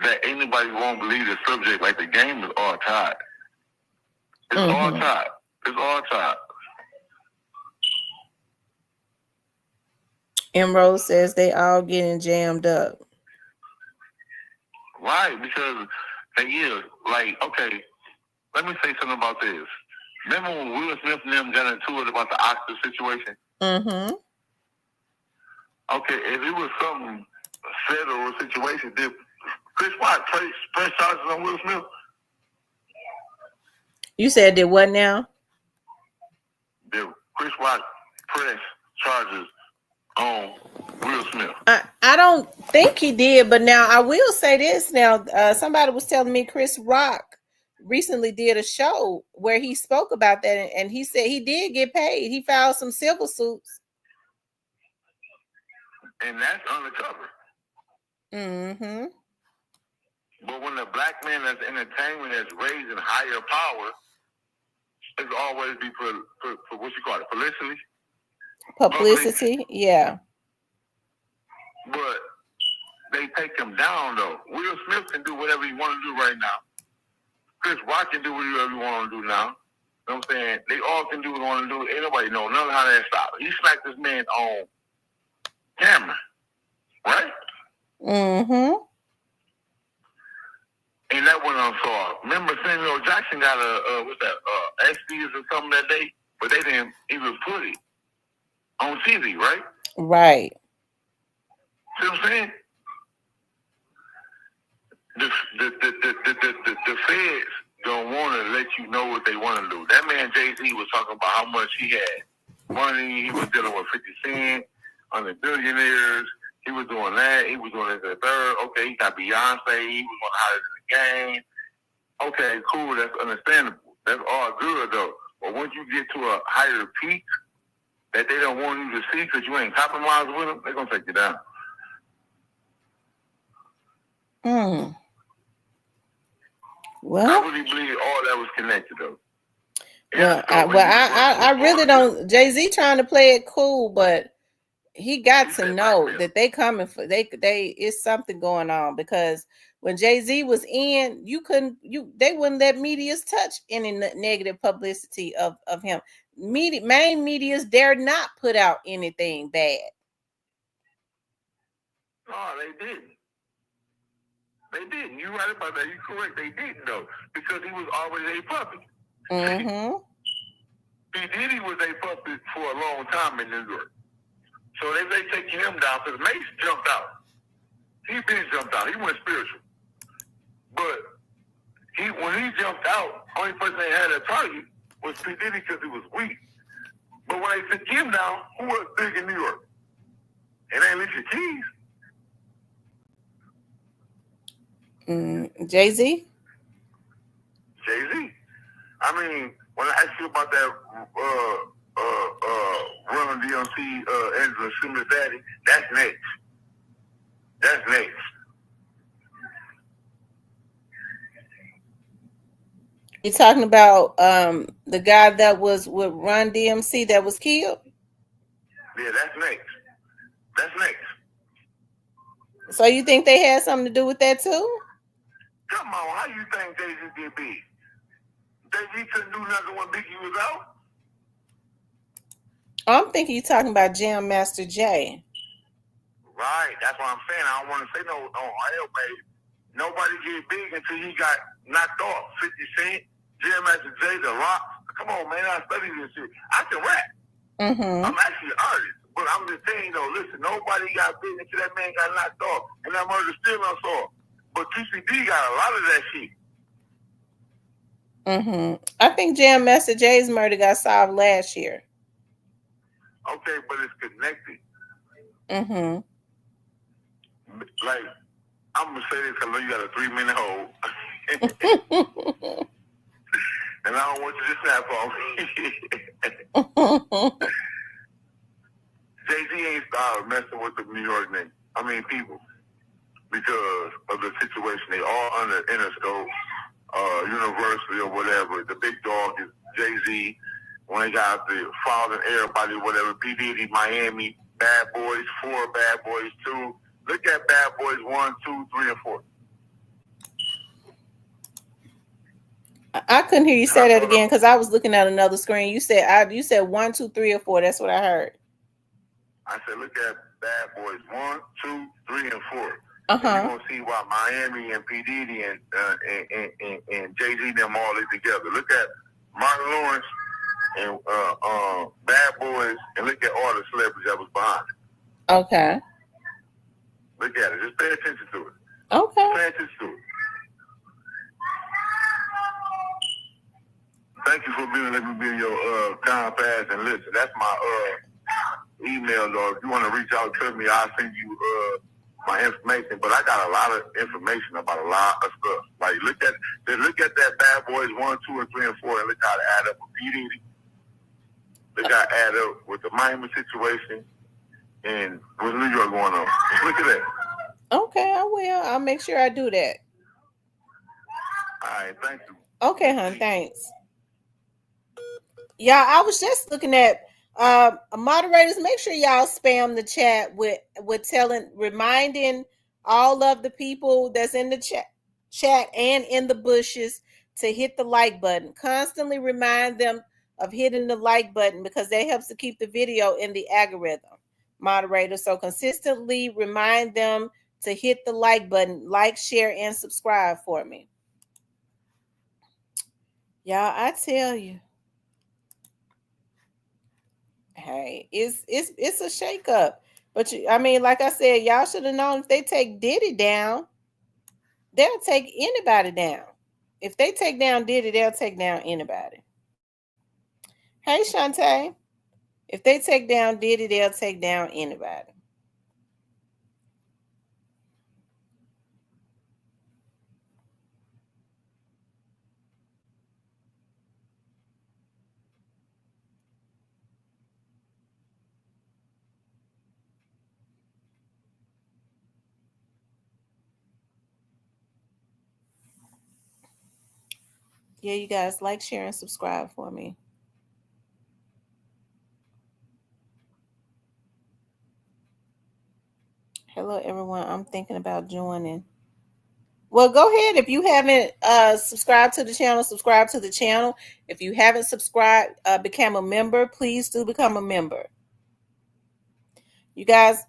That anybody won't believe the subject. Like, the game is all tied. It's all tied. It's all tied. Emerald says they all getting jammed up. Right, because they is. Like, okay, let me say something about this. Remember when Will Smith and them got into it about the Oscar situation? Mm-hmm. Okay, if it was something federal situation, did Chris Rock press charges on Will Smith? You said did what now? Did Chris Rock press charges on Will Smith? I don't think he did, but now I will say this. Now, somebody was telling me Chris Rock recently did a show where he spoke about that, and he said he did get paid. He filed some civil suits. And that's undercover. Mm-hmm. But when the black man that's entertainment is raising higher power, it's always be for what you call it, publicity. Publicity, yeah. But they take him down though. Will Smith can do whatever he want to do right now. Chris Rock can do whatever he want to do now. You know what I'm saying? They all can do what they want to do. Ain't nobody know none of how that stopped. He smacked this man on camera, right? Mm-hmm. And that went unsolved. Remember, Samuel Jackson got SDs or something that day, but they didn't even put it on TV, right? Right. See what I'm saying? The feds don't want to let you know what they want to do. That man Jayz was talking about how much he had money. He was dealing with 50 Cent on the billionaires. He was doing that. He was doing this and third. Okay, he got Beyonce. He was on hottest in the game. Okay, cool. That's understandable. That's all good though. But once you get to a higher peak that they don't want you to see because you ain't compromised with them, they're gonna take you down. Well, I really believe all that was connected though. I really don't. Jay-Z trying to play it cool, but he got to know that they coming for they it's something going on, because when Jay-Z was in, they wouldn't let medias touch any negative publicity of him. Main medias dare not put out anything bad. No, they didn't. They didn't. You're right about that. You're correct. They didn't though, because he was always a puppet. Mm-hmm. P. Diddy was a puppet for a long time in New York. So they taking him down because Mace jumped out. He been jumped out. He went spiritual. But when he jumped out, only person they had a target was P. Diddy because he was weak. But when they took him down, who was big in New York? It ain't Alicia Keys. Jay-Z? Jay-Z. I mean, when I asked you about that Run DMC, Angela Schindler's Daddy, that's next. That's next. You talking about the guy that was with Run DMC that was killed? Yeah, that's next. That's next. So you think they had something to do with that too? Come on, how you think Jay-Z did big? Jay-Z couldn't do nothing when Biggie was out? I'm thinking you're talking about Jam Master Jay. Right, that's what I'm saying. I don't want to say no on air, baby. Nobody get big until he got knocked off. 50 Cent, Jam Master Jay, The Rock. Come on, man, I study this shit. I can rap. Mm-hmm. I'm actually an artist. But I'm just saying, though, listen, nobody got big until that man got knocked off. And that murder still unsolved. But TCD got a lot of that shit. Mm-hmm. I think Jam Master Jay's murder got solved last year. Okay, but it's connected. Mm-hmm. Like, I'm going to say this because I know you got a 3-minute hold. And I don't want you to snap on me. Jay-Z ain't started messing with the New York niggas. I mean, people. Because of the situation. They all under Interscope, University or whatever. The big dog is Jay-Z. When they got the father and everybody, whatever. P. Diddy, Miami, Bad Boys 4, Bad Boys 2. Look at Bad Boys 1, 2, 3, and 4. I couldn't hear you say that again because I was looking at another screen. You said 1, 2, 3, or 4. That's what I heard. I said, look at Bad Boys 1, 2, 3, and 4. Uh-huh. And you're gonna see why Miami and P. Diddy and Jay-Z them all live together. Look at Martin Lawrence and Bad Boys, and look at all the celebrities that was behind it. Okay. Look at it. Just pay attention to it. Okay. Pay attention to it. Thank you for letting me be in your compass and listen. That's my email, though. If you want to reach out to me, I'll send you my information. But I got a lot of information about a lot of stuff. Like look at that Bad Boys 1, 2, and 3, and 4, and look how it add up with P. Diddy. Look how it add up with the Miami situation and with New York going on. Just look at that. Okay, I will. I'll make sure I do that. All right, thank you. Okay, hon, thanks. Yeah, I was just looking at moderators. Make sure y'all spam the chat with reminding all of the people that's in the chat and in the bushes to hit the like button. Constantly remind them of hitting the like button because that helps to keep the video in the algorithm. Moderators, so consistently remind them to hit the like button, like, share, and subscribe for me. Y'all, I tell you. Hey, it's a shakeup. But I mean, like I said, y'all should have known if they take Diddy down, they'll take anybody down. If they take down Diddy, they'll take down anybody. Hey, Shantae. If they take down Diddy, they'll take down anybody. Yeah, you guys like, share, and subscribe for me. Hello, everyone. I'm thinking about joining. Well, go ahead. If you haven't subscribed to the channel, subscribe to the channel. If you haven't subscribed, become a member, please do become a member. You guys,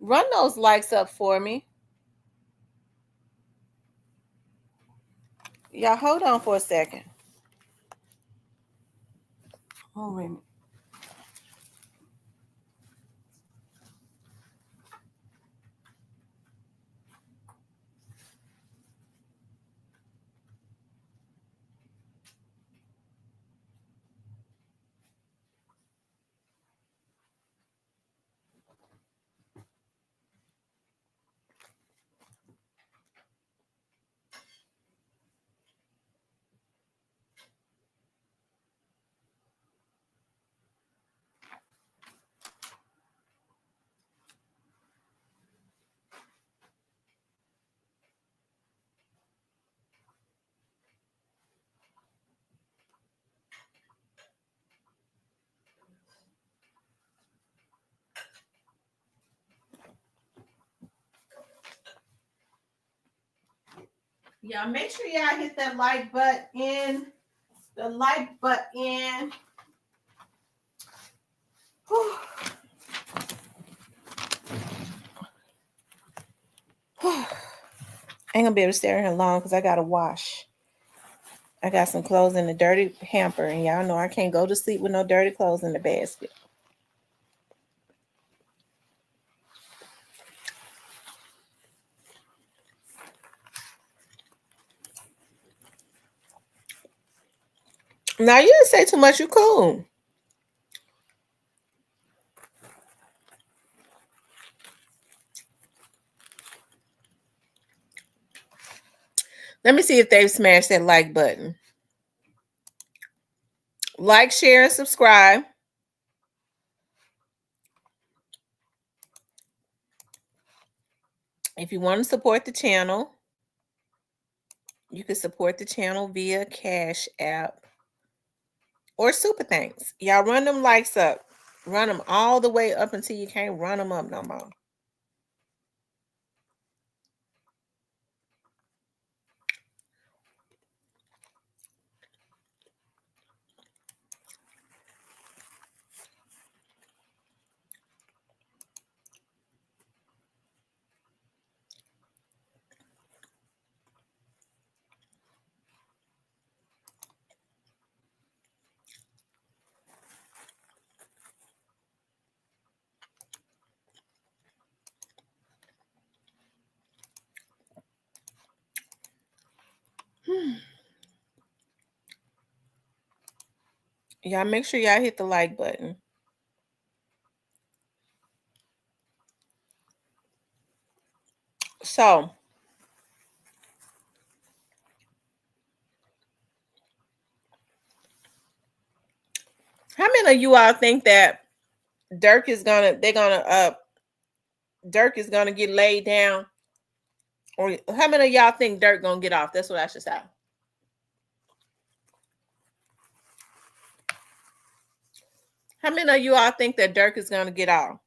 run those likes up for me. Y'all, hold on for a second. Oh, wait a minute. Y'all make sure y'all hit that like button. The like button. Whew. I ain't gonna be able to stay here long because I gotta wash. I got some clothes in the dirty hamper, and y'all know I can't go to sleep with no dirty clothes in the basket. Now you didn't say too much. You cool. Let me see if they've smashed that like button. Like, share, and subscribe. If you want to support the channel, you can support the channel via Cash App or Super Thanks. Y'all run them likes up. Run them all the way up until you can't run them up no more. Y'all make sure y'all hit the like button. So, how many of you all think that Durk is gonna get laid down? Or how many of y'all think Durk gonna get off? That's what I should say. How many of you all think that Durk is gonna get off?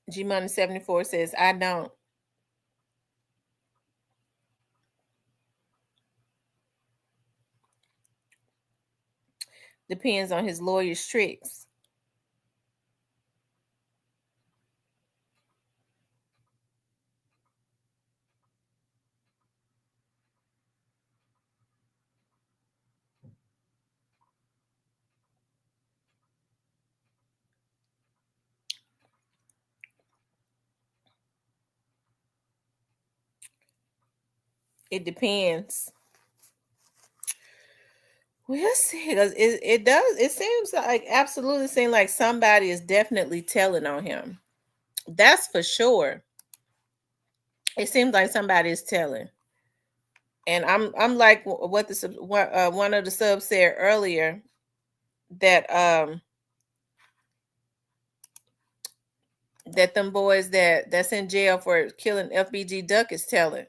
G Money 74 says, I don't. Depends on his lawyer's tricks. It depends. We'll see. It seems like absolutely seems like somebody is definitely telling on him. That's for sure. It seems like somebody is telling. And I'm like what one of the subs said earlier, that that them boys that's in jail for killing FBG Duck is telling.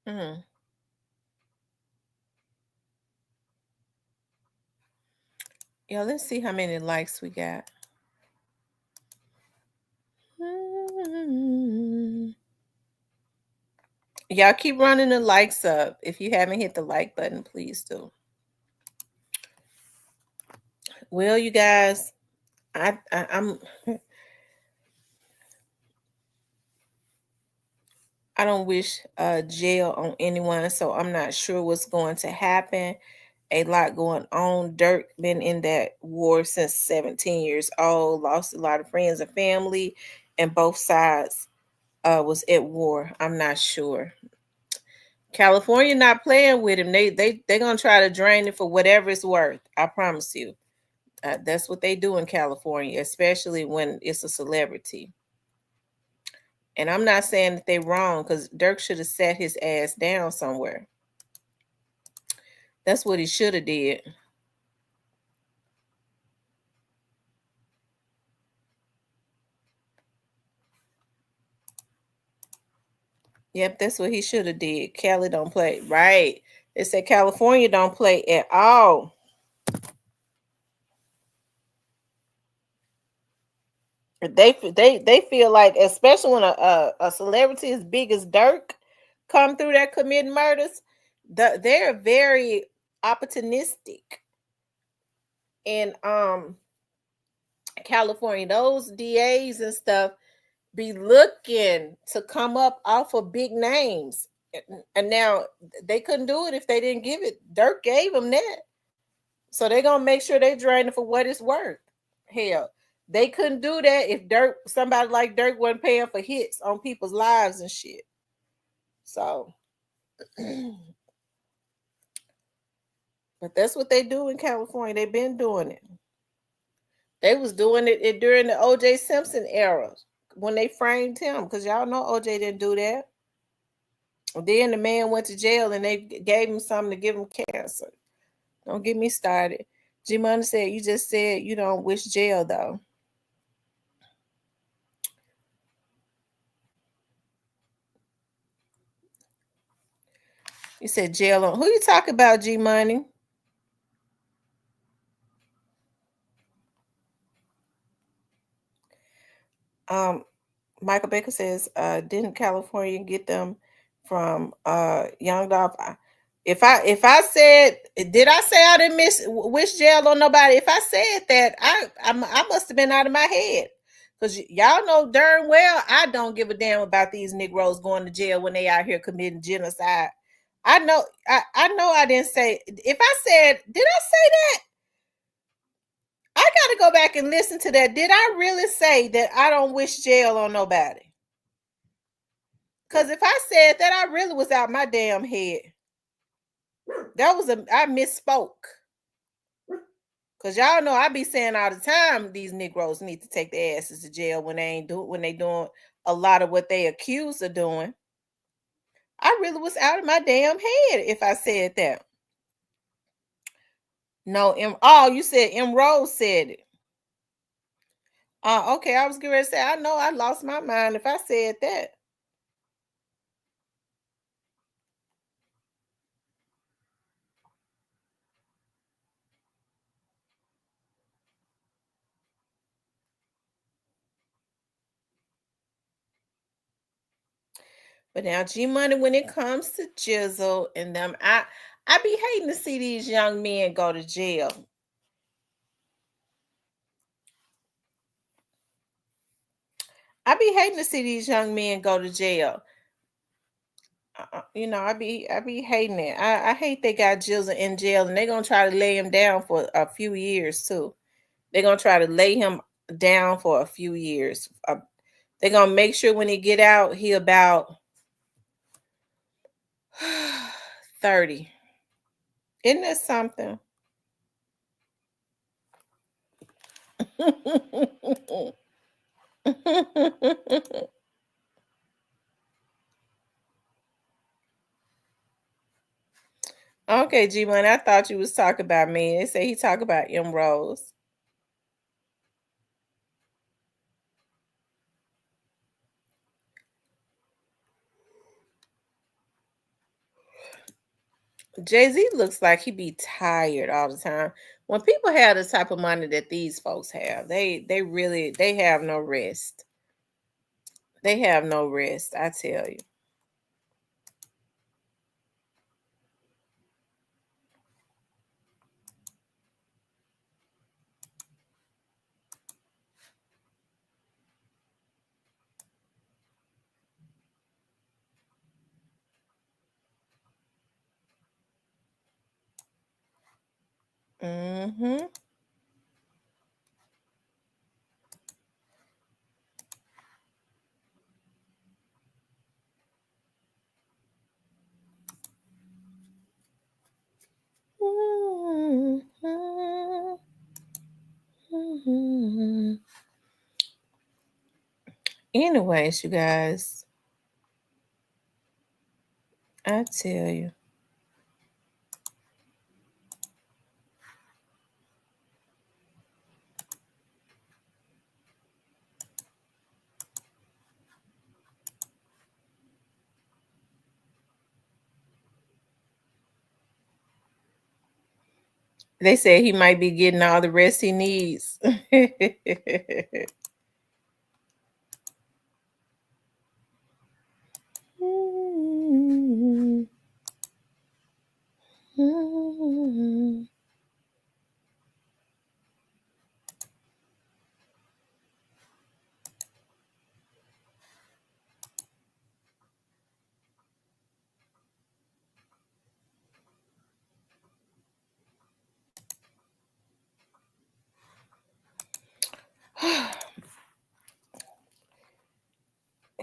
Mm-hmm. Yeah, let's see how many likes we got. Y'all keep running the likes up. If you haven't hit the like button, please do. Well, you guys, I'm I don't wish jail on anyone, so I'm not sure what's going to happen. A lot going on. Durk been in that war since 17 years old, lost a lot of friends and family, and both sides was at war. I'm not sure. California not playing with him. They gonna try to drain it for whatever it's worth. I promise you. That's what they do in California, especially when it's a celebrity. And I'm not saying that they're wrong, because Durk should have sat his ass down somewhere. That's what he should have did. Yep, that's what he should have did. Cali don't play. Right. They said California don't play at all. They feel like, especially when a celebrity as big as Durk come through there committing murders, they're very opportunistic. And California, those DAs and stuff be looking to come up off of big names. And now they couldn't do it if they didn't give it. Durk gave them that. So they're gonna make sure they drain it for what it's worth. Hell, they couldn't do that if somebody like Durk wasn't paying for hits on people's lives and shit. So but that's what they do in California. They've been doing it. They was doing it during the O.J. Simpson era when they framed him, because y'all know O.J. didn't do that. Then the man went to jail and they gave him something to give him cancer. Don't get me started. G Money said, you just said you don't wish jail though. You said jail on who you talk about, G Money? Michael Baker says, didn't California get them from Young Dolph? If I said, did I say I didn't wish jail on nobody? If I said that, I must have been out of my head, because y'all know darn well I don't give a damn about these Negroes going to jail when they out here committing genocide. I know I didn't say. If I said, did I say that? I got to go back and listen to that. Did I really say that I don't wish jail on nobody? Because if I said that, I really was out my damn head. I misspoke. Because y'all know I be saying all the time these Negroes need to take their asses to jail when they doing a lot of what they accused of doing. I really was out of my damn head if I said that. No, you said M. Rose said it. Okay, I was going to say, I know I lost my mind if I said that. But now G Money, when it comes to Jizzle and them, I be hating to see these young men go to jail. I be hating to see these young men go to jail. I be hating it. I hate they got Jizzle in jail, and they're gonna try to lay him down for a few years too. They're gonna try to lay him down for a few years. They're gonna make sure when he get out, he about 30. Isn't that something? Okay, G Money, I thought you was talking about me. They say he talk about M. Rose. Jayz looks like he be tired all the time. When people have the type of money that these folks have, they have no rest. They have no rest, I tell you. Mm-hmm. Anyways, you guys, I tell you. They said he might be getting all the rest he needs.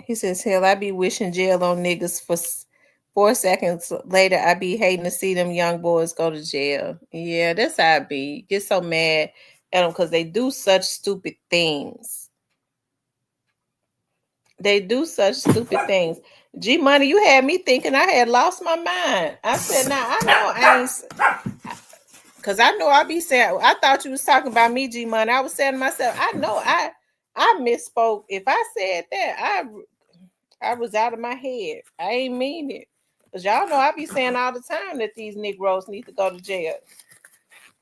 He says, hell, I be wishing jail on niggas for 4 seconds later. I be hating to see them young boys go to jail. Yeah, that's how I be. Get so mad at them because they do such stupid things. They do such stupid things. G Money, you had me thinking I had lost my mind. I said, nah, I know I ain't, because I know I be saying, I thought you was talking about me, G Money. I was saying to myself, I know I misspoke. If I said that, I was out of my head. I ain't mean it. Because y'all know I be saying all the time that these Negroes need to go to jail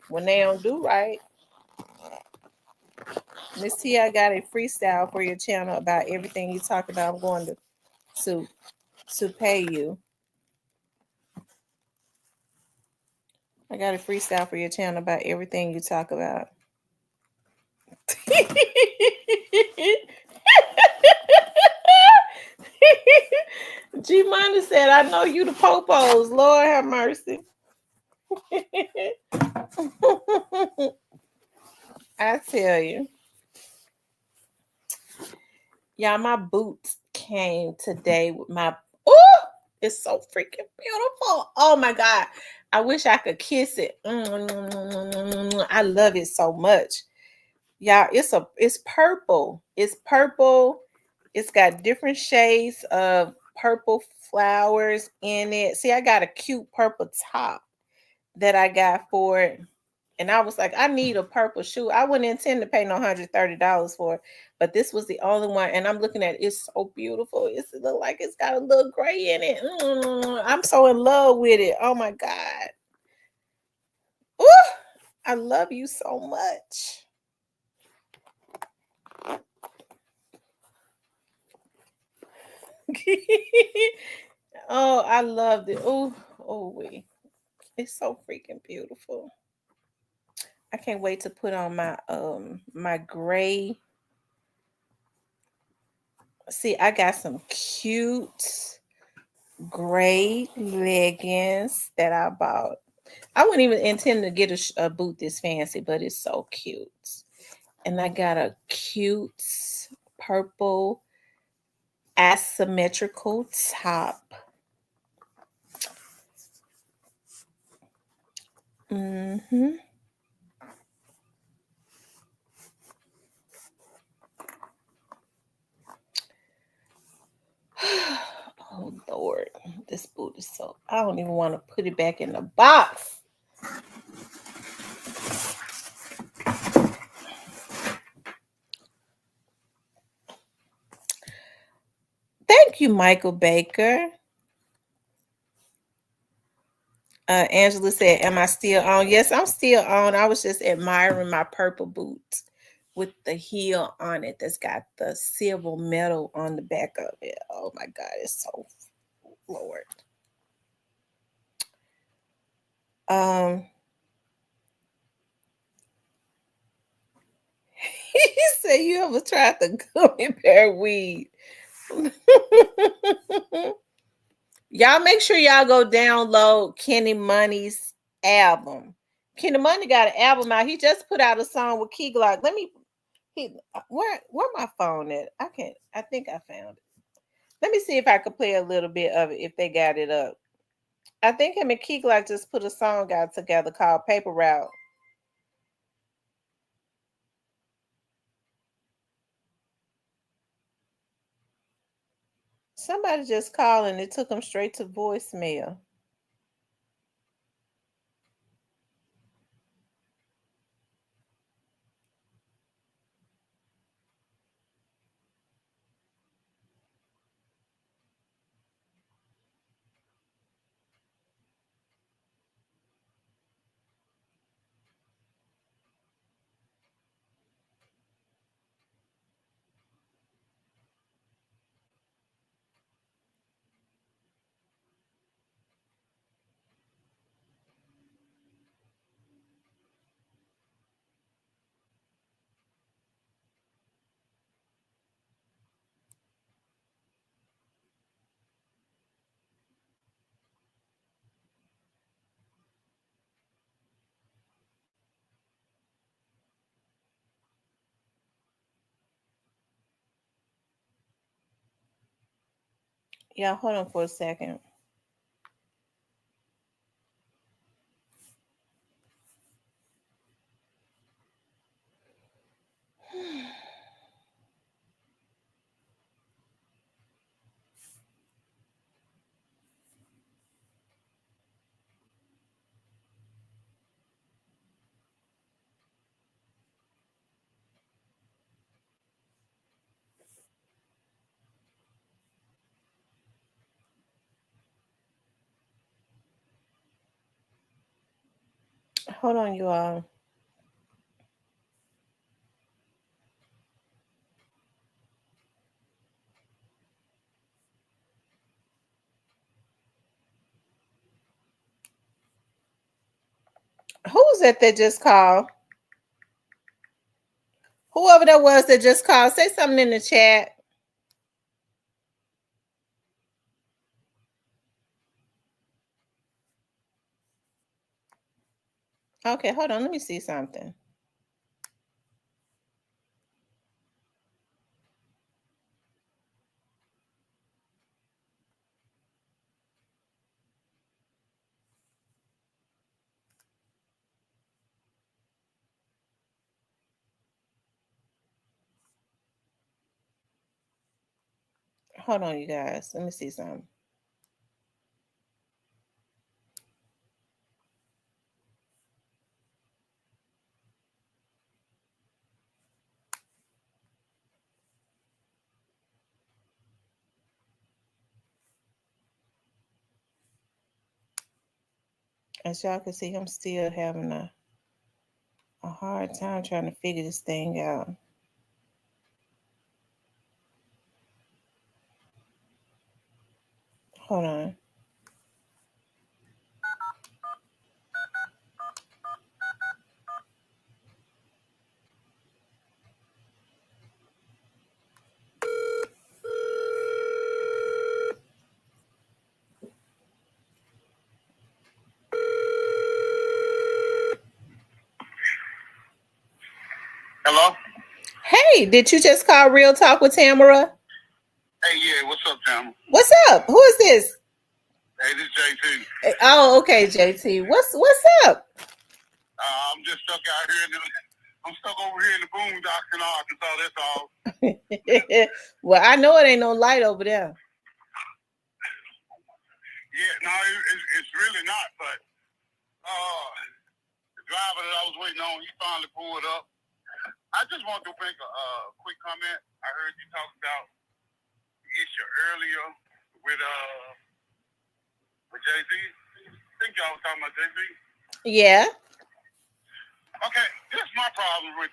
when they don't do right. Miss T, I got a freestyle for your channel about everything you talk about. I'm going to pay you. I got a freestyle for your channel about everything you talk about. G Money said, I know you the popos. Lord have mercy. I tell you. Y'all, my boots came today with my... Oh, it's so freaking beautiful. Oh, my God. I wish I could kiss it. I love it so much. Y'all, it's purple. It's purple. It's got different shades of purple flowers in it. See, I got a cute purple top that I got for it. And I was like, I need a purple shoe. I wouldn't intend to pay no $130 for it, but this was the only one. And I'm looking at it. It's so beautiful. It looks like it's got a little gray in it. I'm so in love with it. Oh my God. Ooh, I love you so much. Oh, I loved it. Wait. It's so freaking beautiful. I can't wait to put on my my gray. See, I got some cute gray leggings that I bought. I wouldn't even intend to get a boot this fancy, but it's so cute. And I got a cute purple asymmetrical top. Mm-hmm. Oh Lord, this boot is so... I don't even want to put it back in the box. Thank you, Michael Baker. Angela said, am I still on? Yes, I'm still on. I was just admiring my purple boots with the heel on it that's got the silver metal on the back of it. Oh my God, it's so... Lord. He said, you ever tried the gummy bear weed? Y'all make sure y'all go download Kenny Money's album. Kenny Money got an album out. He just put out a song with Key Glock. Where my phone at? I think I found it. Let me see if I could play a little bit of it if they got it up. I think him and Key Glock just put a song out together called Paper Route. Somebody just called and it took them straight to voicemail. Yeah, hold on for a second. Hold on, you all. Who was that just called? Whoever that was that just called, say something in the chat. Okay, hold on. Let me see something. Hold on, you guys. Let me see something. As y'all can see, I'm still having a hard time trying to figure this thing out. Hold on. Hello? Hey, did you just call Real Talk with Tamara? Hey, yeah, what's up, Tamara? What's up? Who is this? Hey, this is JT. Oh, okay, JT. What's up? I'm just stuck out here. I'm stuck over here in the boondocks in Arkansas, that's all. Well, I know it ain't no light over there. Yeah, no, it's really not, but the driver that I was waiting on, he finally pulled up. I just want to make a quick comment. I heard you talk about the issue earlier with Jayz. I think y'all was talking about Jayz. Yeah. Okay, this is my problem with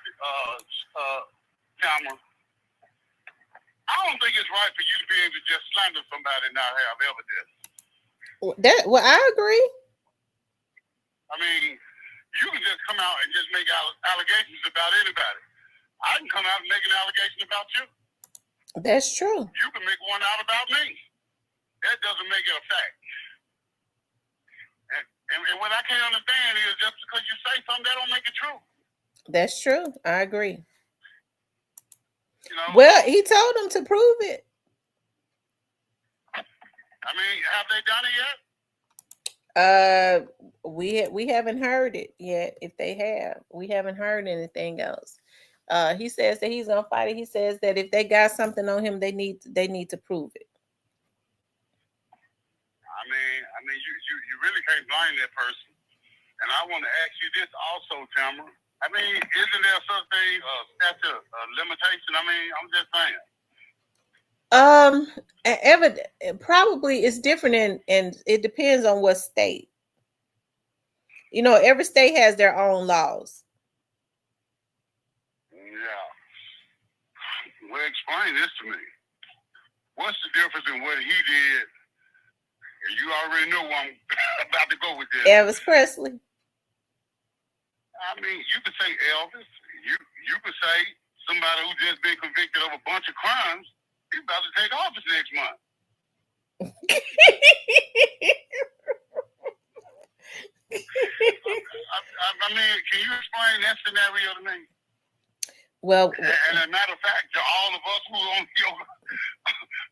Tamara. I don't think it's right for you to be able to just slander somebody and not have evidence. Well, I agree. I mean, you can just come out and just make allegations about anybody. I can come out and make an allegation about you. That's true. You can make one out about me. That doesn't make it a fact. And what I can't understand is just because you say something, that don't make it true. That's true. I agree. You know? Well, he told him to prove it. I mean, have they done it yet? We haven't heard it yet. If they have, we haven't heard anything else. He says that he's gonna fight it. He says that if they got something on him, they need to prove it. mean, you really can't blame that person. And I want to ask you this also, Tamara. I mean, isn't there such thing, statute of limitation? I mean, I'm just saying. Probably it's different and it depends on what state. You know, every state has their own laws. Yeah. Well, explain this to me. What's the difference in what he did? You already know where I'm about to go with this. Elvis Presley. I mean, you could say Elvis. You could say somebody who just been convicted of a bunch of crimes. He's about to take office next month. I mean, can you explain that scenario to me? Well, and as a matter of fact, to all of us who are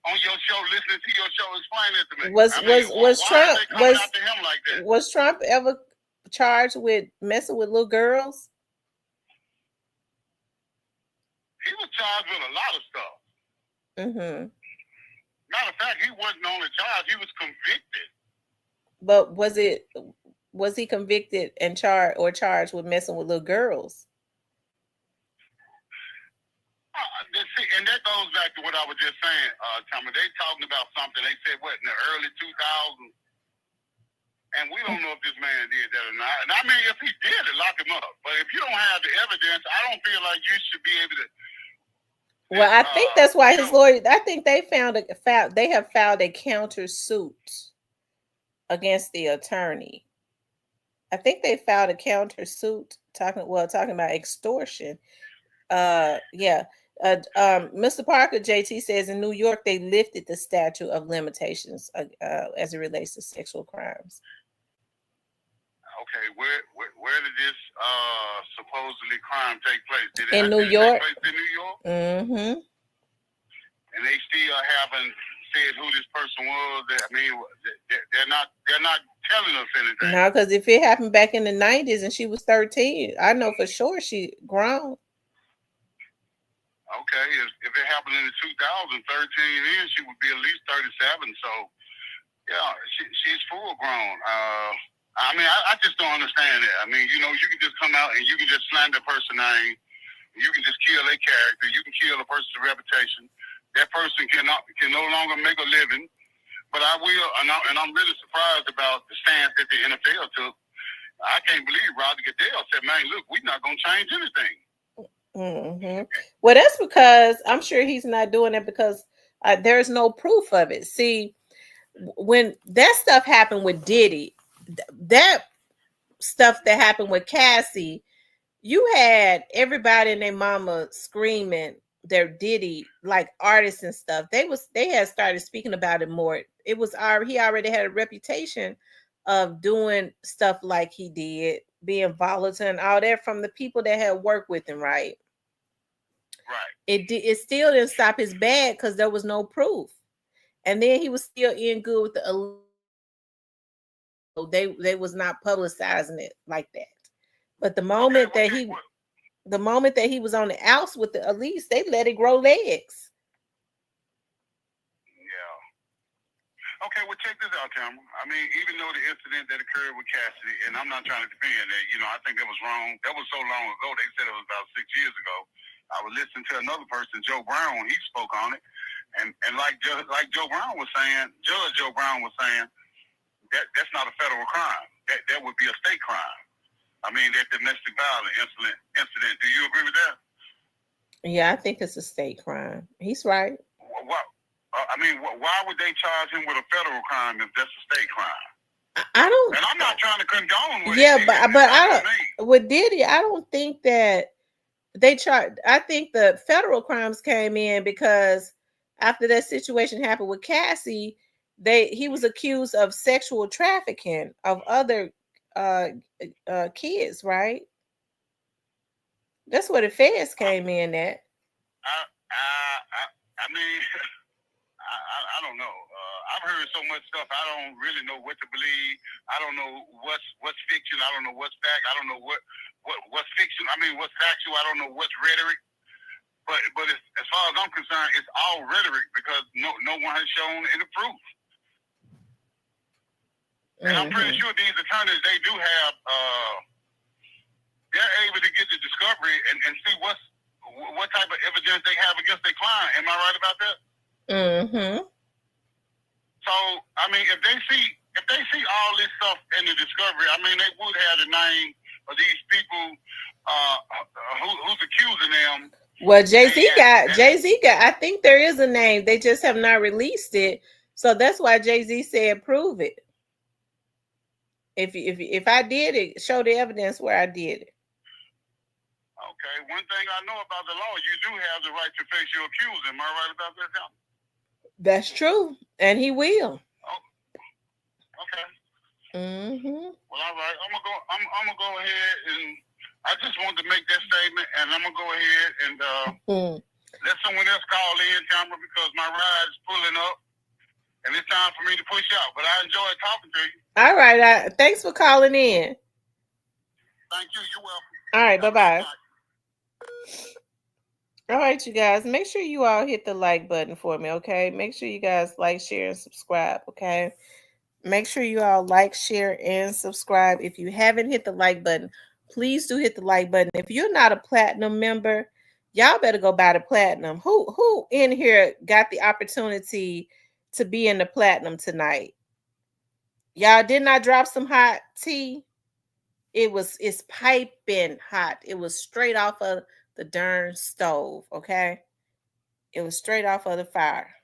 on your show, listening to your show, explain it to me. Was Trump ever charged with messing with little girls? He was charged with a lot of stuff. Mm-hmm. Matter of fact, he wasn't only charged; he was convicted. But was he convicted and charged with messing with little girls? And that goes back to what I was just saying, Tamara. They talking about something. They said what in the early 2000s, and we don't know if this man did that or not. And I mean, if he did it, lock him up. But if you don't have the evidence, I don't feel like you should be able to. Well, I think that's why his lawyer. I think they have filed a countersuit against the attorney. I think they filed a countersuit talking about extortion. Yeah. Mr. Parker, JT says in New York they lifted the statute of limitations as it relates to sexual crimes. Okay, where did this supposedly crime take place? Did it in New York? Take place in New York? Mm-hmm. And they still haven't said who this person was. I mean, they're not telling us anything. No, because if it happened back in the 90s and she was 13, I know for sure she grown. Okay, if it happened in the 2013, then she would be at least 37. So, yeah, she's full grown. I mean, I just don't understand that. I mean, you know, you can just come out and you can just slander a person's name. You can just kill a character. You can kill a person's reputation. That person can no longer make a living. But I will, and I'm really surprised about the stance that the NFL took. I can't believe Roger Goodell said, man, look, we're not going to change anything. Mm-hmm. Well, that's because I'm sure he's not doing it because there's no proof of it. See, when that stuff happened with Diddy, that stuff that happened with Cassie, you had everybody and their mama screaming their Diddy, like artists and stuff. They had started speaking about it more. It was he already had a reputation of doing stuff like he did, being volatile and all that from the people that had worked with him, right? Right. It still didn't stop his bad because there was no proof. And then he was still in good with the they was not publicizing it like that. But the moment that he was on the outs with the Elise, they let it grow legs. Okay, well, check this out, Tamara. I mean, even though the incident that occurred with Cassidy, and I'm not trying to defend that, you know, I think that was wrong. That was so long ago. They said it was about 6 years ago. I was listening to another person, Joe Brown, when he spoke on it. And like Joe Brown was saying, Judge Joe Brown was saying, that's not a federal crime. That would be a state crime. I mean, that domestic violence incident. Do you agree with that? Yeah, I think it's a state crime. He's right. What? I mean, why would they charge him with a federal crime if that's a state crime? I don't. And I'm not trying to condone with it. Yeah, but I don't. With Diddy, I don't think that they charge. I think the federal crimes came in because after that situation happened with Cassie, he was accused of sexual trafficking of other kids, right? That's where the feds came in at. I mean. I don't know. I've heard so much stuff. I don't really know what to believe. I don't know what's fiction. I don't know what's fact. I don't know what's fiction. I mean, what's factual. I don't know what's rhetoric. But as far as I'm concerned, it's all rhetoric because no one has shown any proof. And I'm pretty sure these attorneys, they do have, they're able to get the discovery and see what type of evidence they have against their client. Am I right about that? So, I mean, if they see all this stuff in the discovery, I mean, they would have the name of these people who's accusing them. Well, Jayz got. I think there is a name. They just have not released it, so that's why Jayz said prove it. If I did it, show the evidence where I did it. Okay. One thing I know about the law, you do have the right to face your accuser. Am I right about that, Tom? That's true, and he will. Oh, okay. Well, all right. I'm gonna go ahead and I just wanted to make that statement, and I'm gonna go ahead and let someone else call in, Tamara, because my ride is pulling up, and it's time for me to push out. But I enjoyed talking to you. All right. Thanks for calling in. Thank you. You're welcome. All right. Bye-bye. All right, you guys. Make sure you all hit the like button for me, okay? Make sure you guys like, share, and subscribe, okay? Make sure you all like, share, and subscribe. If you haven't hit the like button, please do hit the like button. If you're not a platinum member, y'all better go buy the platinum. Who in here got the opportunity to be in the platinum tonight? Y'all did not drop some hot tea. It's piping hot. It was straight off of the darn stove, okay? It was straight off of the fire.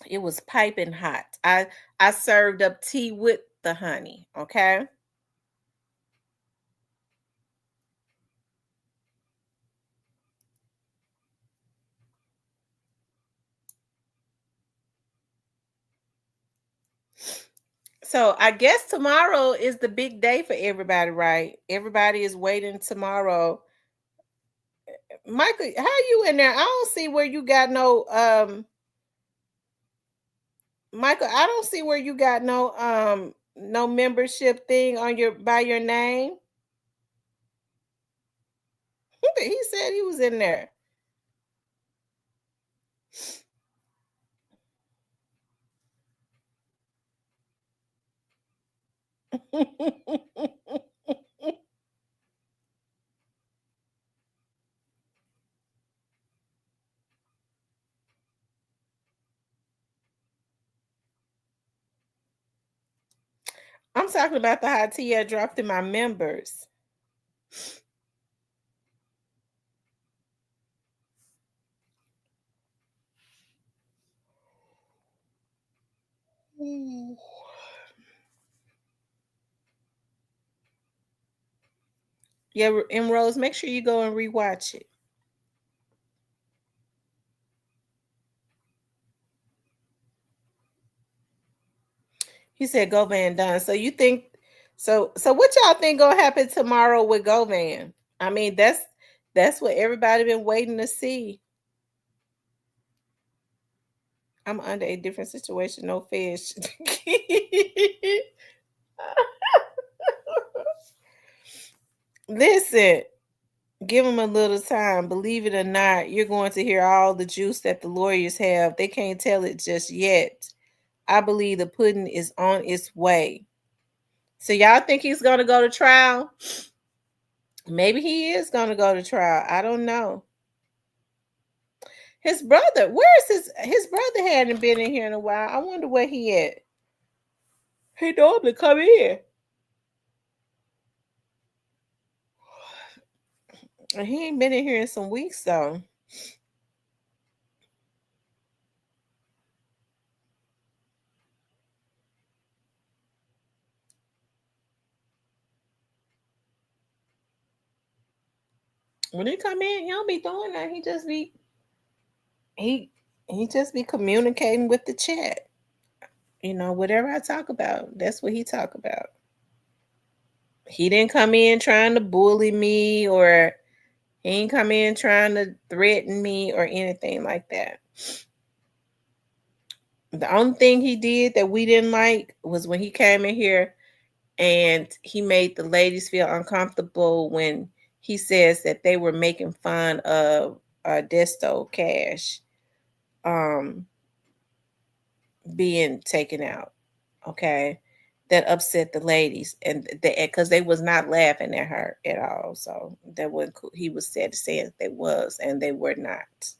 It was piping hot. I served up tea with the honey, okay? So I guess tomorrow is the big day for everybody, right? Everybody is waiting tomorrow. Michael, how you in there? I don't see where you got no Michael, I don't see where you got no membership thing on by your name. He said he was in there. I'm talking about the hot tea I dropped in my members. Ooh. Yeah, and Rose, make sure you go and rewatch it. He said Govan done. So you think so what y'all think gonna happen tomorrow with Govan? I mean, that's what everybody been waiting to see. I'm under a different situation, no fish. Listen, give them a little time. Believe it or not, you're going to hear all the juice that the lawyers have. They can't tell it just yet. I believe the pudding is on its way. So y'all think he's going to go to trial? Maybe he is going to go to trial. I don't know. His brother, where's his brother hadn't been in here in a while. I wonder where he at. He normally come in. He ain't been in here in some weeks though. When he come in, he don't be doing that. He just be communicating with the chat. You know, whatever I talk about, that's what he talk about. He didn't come in trying to bully me, or he ain't come in trying to threaten me or anything like that. The only thing he did that we didn't like was when he came in here and he made the ladies feel uncomfortable when he says that they were making fun of Desto Cash being taken out. Okay, that upset the ladies, and because they was not laughing at her at all. So that wasn't cool. He was sad to say that they was, and they were not.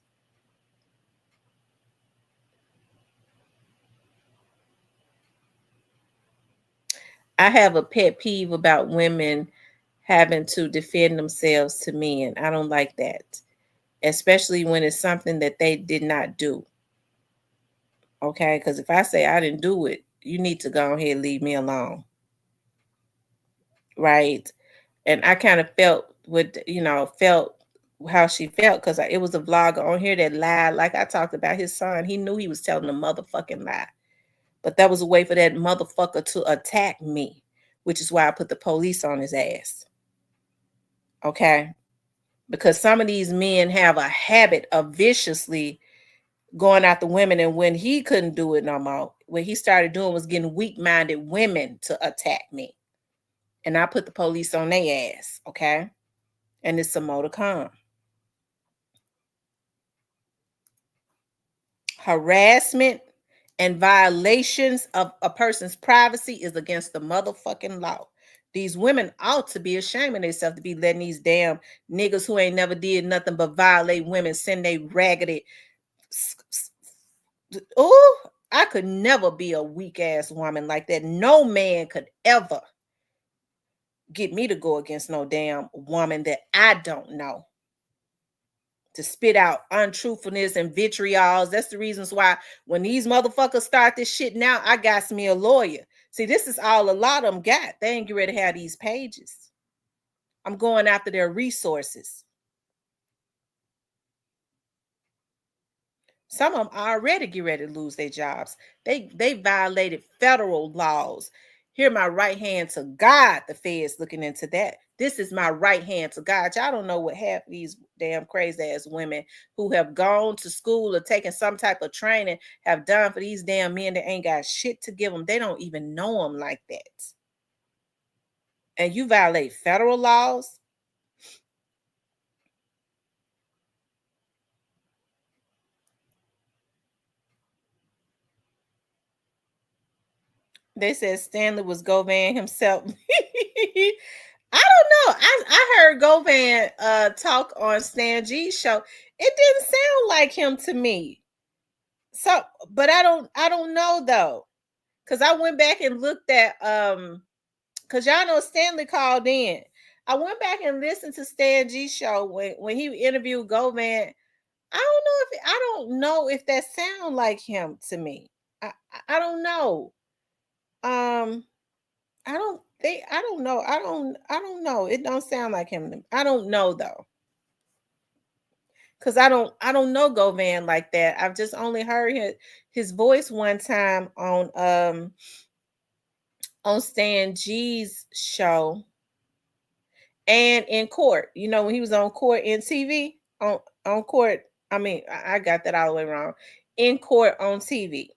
I have a pet peeve about women having to defend themselves to men. I don't like that, especially when it's something that they did not do. Okay, because if I say I didn't do it, you need to go ahead and leave me alone. Right. And I kind of felt felt how she felt because it was a vlogger on here that lied. Like I talked about his son, he knew he was telling a motherfucking lie, but that was a way for that motherfucker to attack me, which is why I put the police on his ass. Okay, because some of these men have a habit of viciously going after women, and when he couldn't do it no more, what he started doing was getting weak-minded women to attack me, and I put the police on their ass. Okay, and it's some more to come. Harassment and violations of a person's privacy is against the motherfucking law. These women ought to be ashamed of themselves to be letting these damn niggas who ain't never did nothing but violate women send they raggedy. Oh, I could never be a weak ass woman like that. No man could ever get me to go against no damn woman that I don't know. To spit out untruthfulness and vitriols. That's the reasons why when these motherfuckers start this shit now, I got me a lawyer. See, this is all a lot of them got. They ain't get ready to have these pages. I'm going after their resources. Some of them already get ready to lose their jobs. They violated federal laws. Here, my right hand to God, the feds looking into that. This is my right hand to God. Y'all don't know what half of these damn crazy ass women who have gone to school or taken some type of training have done for these damn men that ain't got shit to give them. They don't even know them like that. And you violate federal laws. They said Stanley was Govan himself. I don't know. I heard Govan talk on Stan G's show. It didn't sound like him to me. So, but I don't know though. Cause I went back and looked at cause y'all know Stanley called in. I went back and listened to Stan G's show when he interviewed Govan. I don't know if that sound like him to me. I don't know. I don't know. I don't know. It don't sound like him. I don't know though. Cause I don't know Govan like that. I've just only heard his voice one time on Stan G's show and in court. You know, when he was on court in TV on court. I mean, I got that all the way wrong. In court on TV.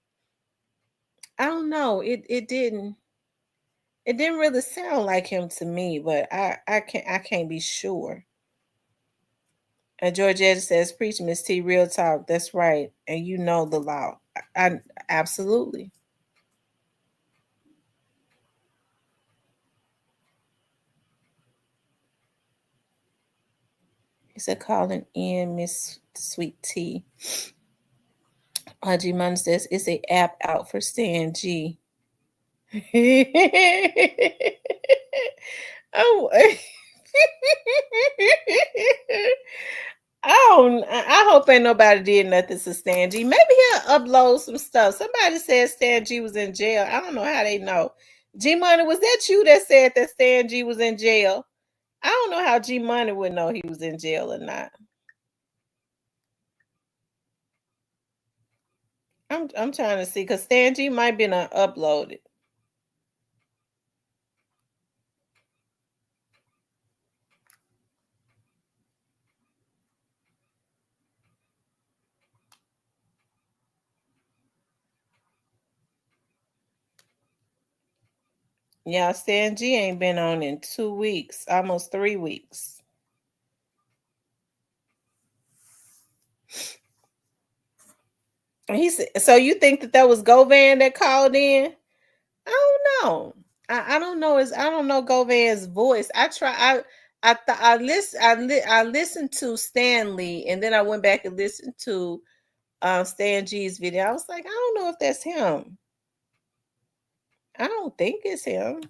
I don't know. It didn't really sound like him to me, but I can't be sure. And Georgette says, "Preach, Miss T, real talk. That's right, and you know the law. I absolutely." He said, "Calling in Miss Sweet Tea." G Money says, "It's a app out for Stan G." Oh. I hope ain't nobody did nothing to Stan G. Maybe he'll upload some stuff. Somebody said Stan G was in jail. I don't know how they know. G Money, was that you that said that Stan G was in jail? I don't know how G Money would know he was in jail or not. I'm trying to see because Stan G might be uploaded. Yeah, Stan G ain't been on in 2 weeks, almost 3 weeks. He said, so you think that was Govan that called in? I don't know. I don't know. I don't know Govan's voice. I listened to Stanley, and then I went back and listened to Stan G's video. I was like, I don't know if that's him. I don't think it's him.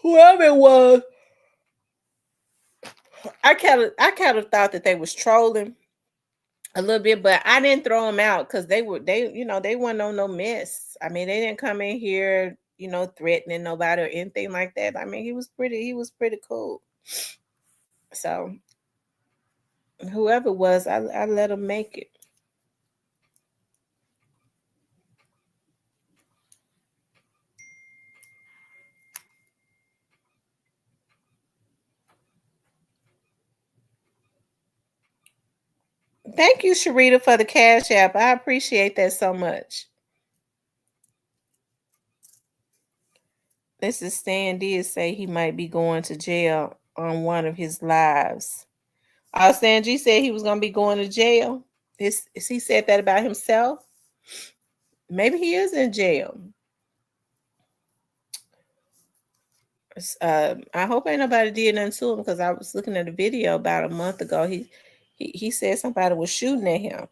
Whoever it was, I kind of thought that they was trolling a little bit, but I didn't throw them out because they weren't on no mess. I mean, they didn't come in here, threatening nobody or anything like that. I mean, he was pretty cool. So whoever it was, I let him make it. Thank you, Sharita, for the Cash App. I appreciate that so much. This is Stan did say he might be going to jail on one of his lives. Stan G said he was going to be going to jail. Is he said that about himself? Maybe he is in jail. I hope ain't nobody did nothing to him because I was looking at a video about a month ago. He said somebody was shooting at him.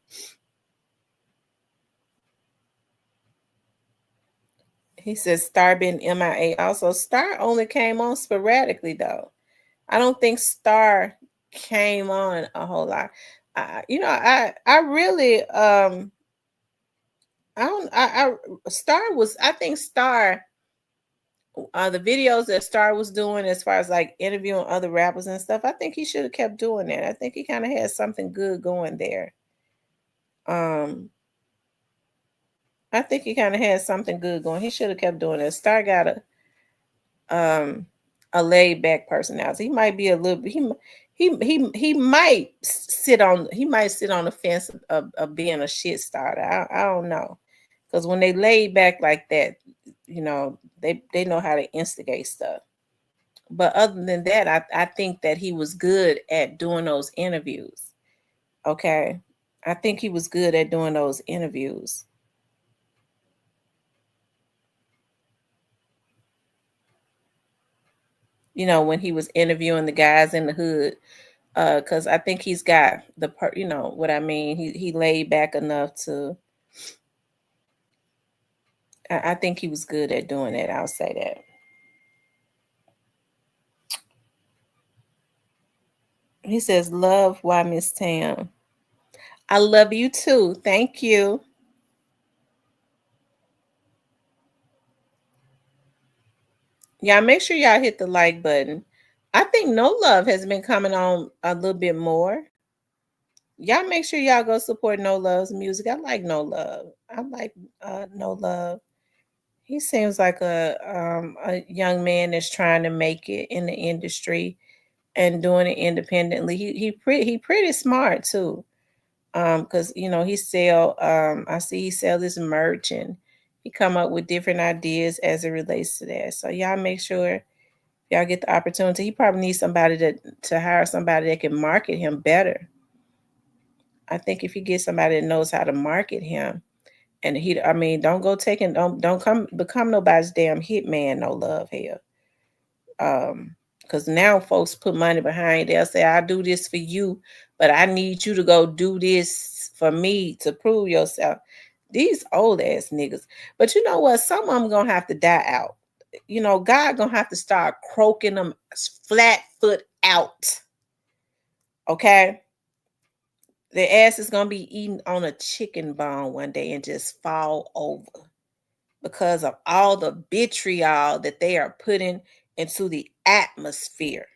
He says Star been MIA. Also, Star only came on sporadically though. I don't think Star came on a whole lot. I really I think Star the videos that Star was doing as far as like interviewing other rappers and stuff, I think he should have kept doing that. I think he kind of had something good going there. I think he kind of had something good going. He should have kept doing it. Star got a laid back personality. He might be a little bit he might sit on the fence of being a shit starter. I don't know. Because when they laid back like that, they know how to instigate stuff. But other than that, I think that he was good at doing those interviews. Okay. I think he was good at doing those interviews. When he was interviewing the guys in the hood. Because I think he's got what I mean. He laid back enough to. I think he was good at doing that. I'll say that. He says, "Love, why Miss Tam? I love you too. Thank you." Y'all make sure y'all hit the like button. I think No Love has been coming on a little bit more. Y'all make sure y'all go support No Love's music. I like No Love. I like No Love. He seems like a young man that's trying to make it in the industry and doing it independently. He pretty smart too. Because he sell I see he sell this merch and he come up with different ideas as it relates to that. So y'all make sure y'all get the opportunity. He probably needs somebody to hire somebody that can market him better. I think if you get somebody that knows how to market him, and don't go taking don't come become nobody's damn hitman, No Love here. Because now folks put money behind. They'll say, "I do this for you, but I need you to go do this for me to prove yourself." These old ass niggas. But you know what? Some of them gonna have to die out. God gonna have to start croaking them flat foot out. Okay? Their ass is gonna be eating on a chicken bone one day and just fall over because of all the vitriol that they are putting into the atmosphere.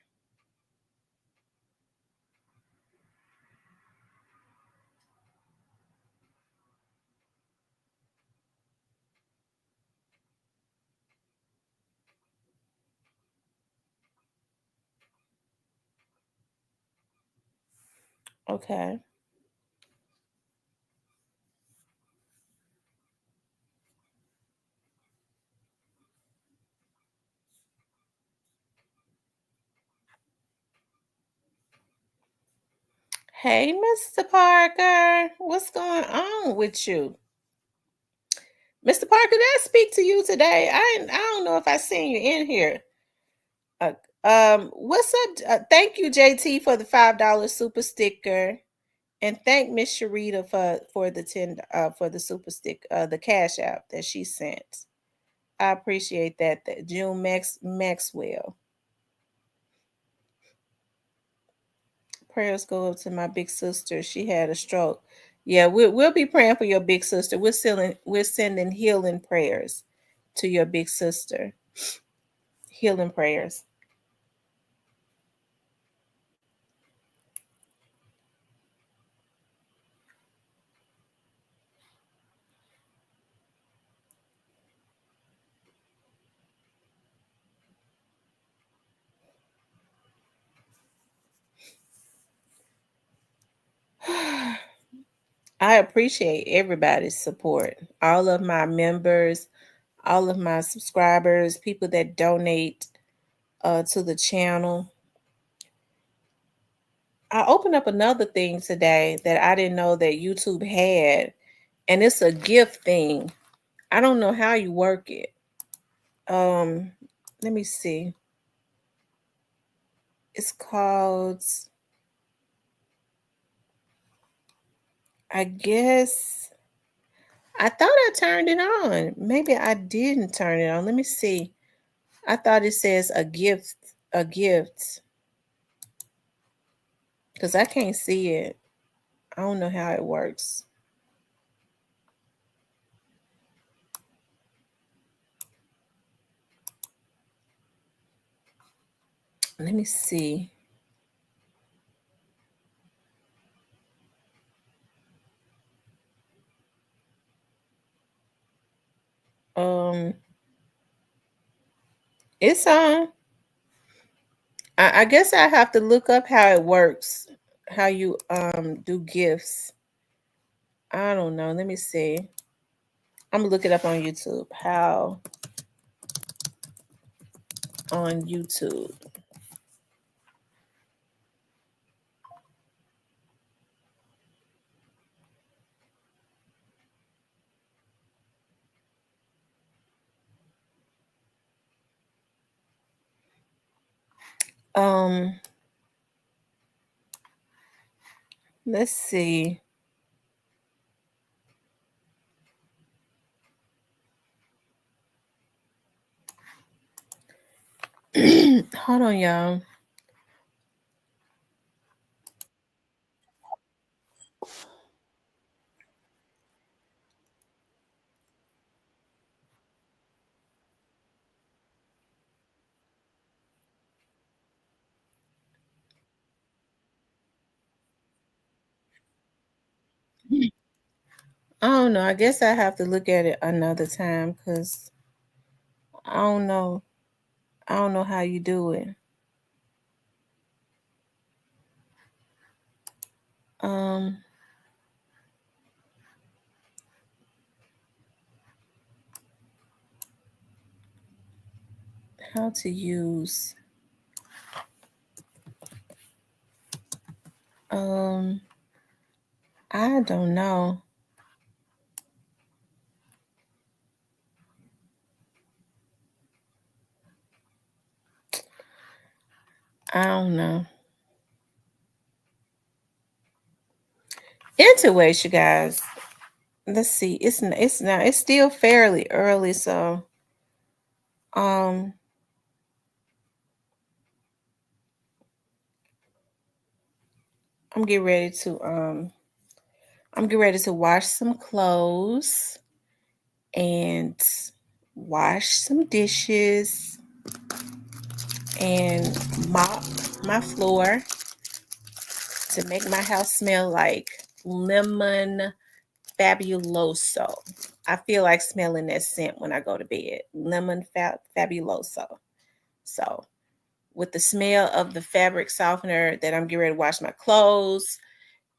Okay. Hey, Mr. Parker, what's going on with you? Mr. Parker, did I speak to you today? I don't know if I seen you in here. What's up? Thank you, JT, for the $5 super sticker, and thank Miss Sharita for the for the super stick, the cash app that she sent. I appreciate that. June Maxwell. Prayers go up to my big sister. She had a stroke. Yeah, we'll be praying for your big sister. We're sending healing prayers to your big sister. Healing prayers. I appreciate everybody's support. All of my members, all of my subscribers, people that donate to the channel. I opened up another thing today that I didn't know that YouTube had, and it's a gift thing. I don't know how you work it. Let me see. It's called, I guess, I thought I turned it on. Maybe I didn't turn it on. Let me see. I thought it says a gift, because I can't see it. I don't know how it works. Let me see. It's on. I guess I have to look up how it works, how you do gifts. I don't know. Let me see. I'm gonna look it up on YouTube. How on YouTube. Let's see. Hold on, y'all. I don't know. I guess I have to look at it another time because I don't know. I don't know how you do it. How to use I don't know. I don't know. Anyways, you guys, let's see. It's still fairly early, so I'm getting ready to wash some clothes and wash some dishes and mop my floor to make my house smell like lemon fabuloso. I feel like smelling that scent when I go to bed. Lemon fabuloso. So with the smell of the fabric softener that I'm getting ready to wash my clothes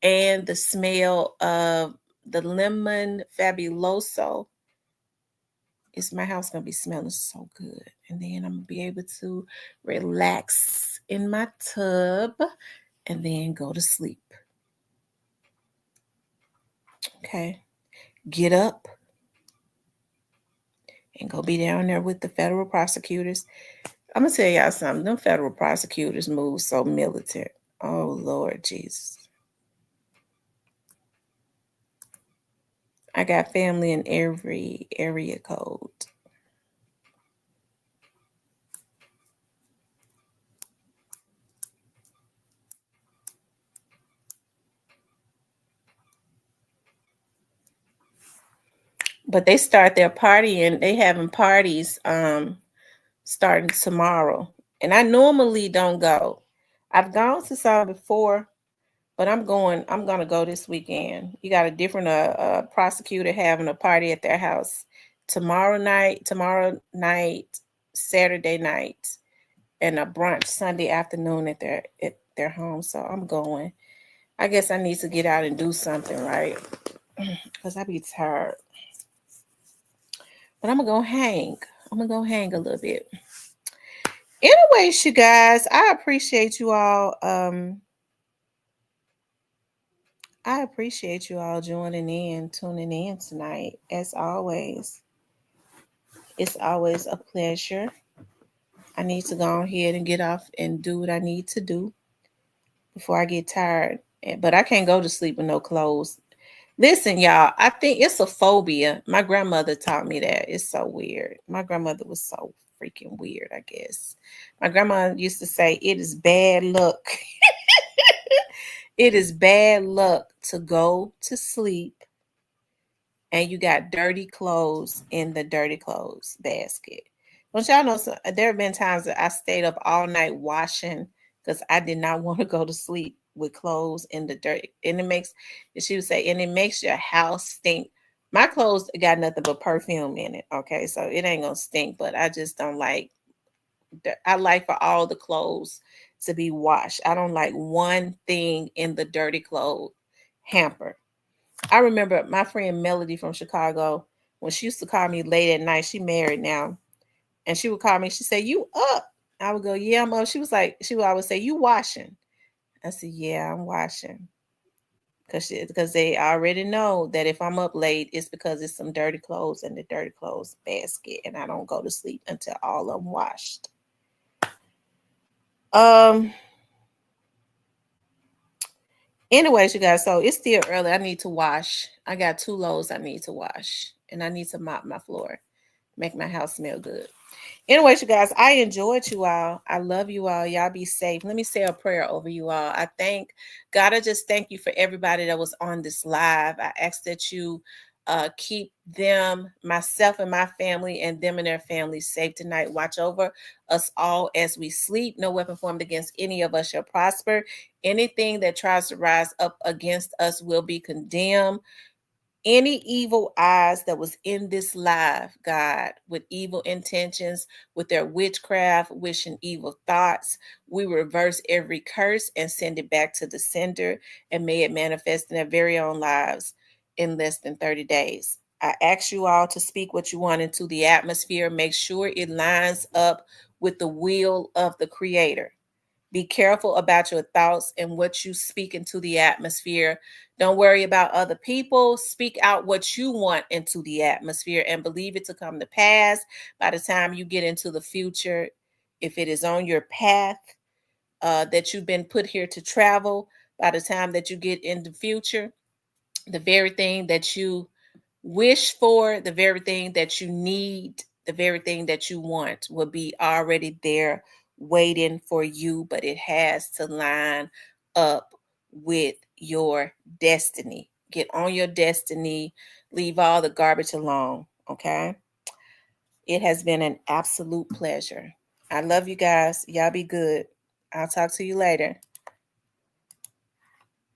and the smell of the lemon fabuloso, is my house gonna be smelling so good. And then I'm gonna be able to relax in my tub and then go to sleep. Okay. Get up and go be down there with the federal prosecutors. I'm going to tell y'all something. Them federal prosecutors move so militant. Oh, Lord Jesus. I got family in every area code. But they start their partying. They having parties starting tomorrow. And I normally don't go. I've gone to some before, but I'm gonna go this weekend. You got a different prosecutor having a party at their house tomorrow night, Saturday night, and a brunch Sunday afternoon at their home. So I'm going. I guess I need to get out and do something, right? Because I be tired. But I'm gonna go hang. I'm gonna go hang a little bit. Anyways, you guys, I appreciate you all. I appreciate you all joining in, tuning in tonight. As always, it's always a pleasure. I need to go ahead and get off and do what I need to do before I get tired. But I can't go to sleep with no clothes. Listen, y'all, I think it's a phobia. My grandmother taught me that. It's so weird. My grandmother was so freaking weird, I guess. My grandma used to say, it is bad luck. It is bad luck to go to sleep and you got dirty clothes in the dirty clothes basket. Don't y'all know, there have been times that I stayed up all night washing because I did not want to go to sleep with clothes in the dirt. And she would say, and it makes your house stink. My clothes got nothing but perfume in it. Okay, so it ain't gonna stink, but I just don't like, I like for all the clothes to be washed. I don't like one thing in the dirty clothes hamper. I remember my friend Melody from Chicago, when she used to call me late at night, she married now, and she would call me, she said, you up? I would go, yeah, I'm up. She was like, she would always say, you washing? I said, yeah, I'm washing. Because they already know that if I'm up late, it's because it's some dirty clothes in the dirty clothes basket, and I don't go to sleep until all of them washed. Anyways, you guys, so it's still early. I need to wash. I got 2 loads I need to wash, and I need to mop my floor, make my house smell good. Anyways, you guys, I enjoyed you all. I love you all. Y'all be safe. Let me say a prayer over you all. I thank God. I just thank you for everybody that was on this live. I ask that you keep them, myself and my family, and them and their families safe tonight. Watch over us all as we sleep. No weapon formed against any of us shall prosper. Anything that tries to rise up against us will be condemned. Any evil eyes that was in this live, God, with evil intentions, with their witchcraft, wishing evil thoughts, we reverse every curse and send it back to the sender, and may it manifest in their very own lives in less than 30 days. I ask you all to speak what you want into the atmosphere. Make sure it lines up with the will of the Creator. Be careful about your thoughts and what you speak into the atmosphere. Don't worry about other people. Speak out what you want into the atmosphere and believe it to come to pass. By the time you get into the future, if it is on your path that you've been put here to travel, by the time that you get in the future, the very thing that you wish for, the very thing that you need, the very thing that you want will be already there waiting for you, but it has to line up with your destiny. Get on your destiny. Leave all the garbage alone, okay? It has been an absolute pleasure. I love you guys. Y'all be good. I'll talk to you later.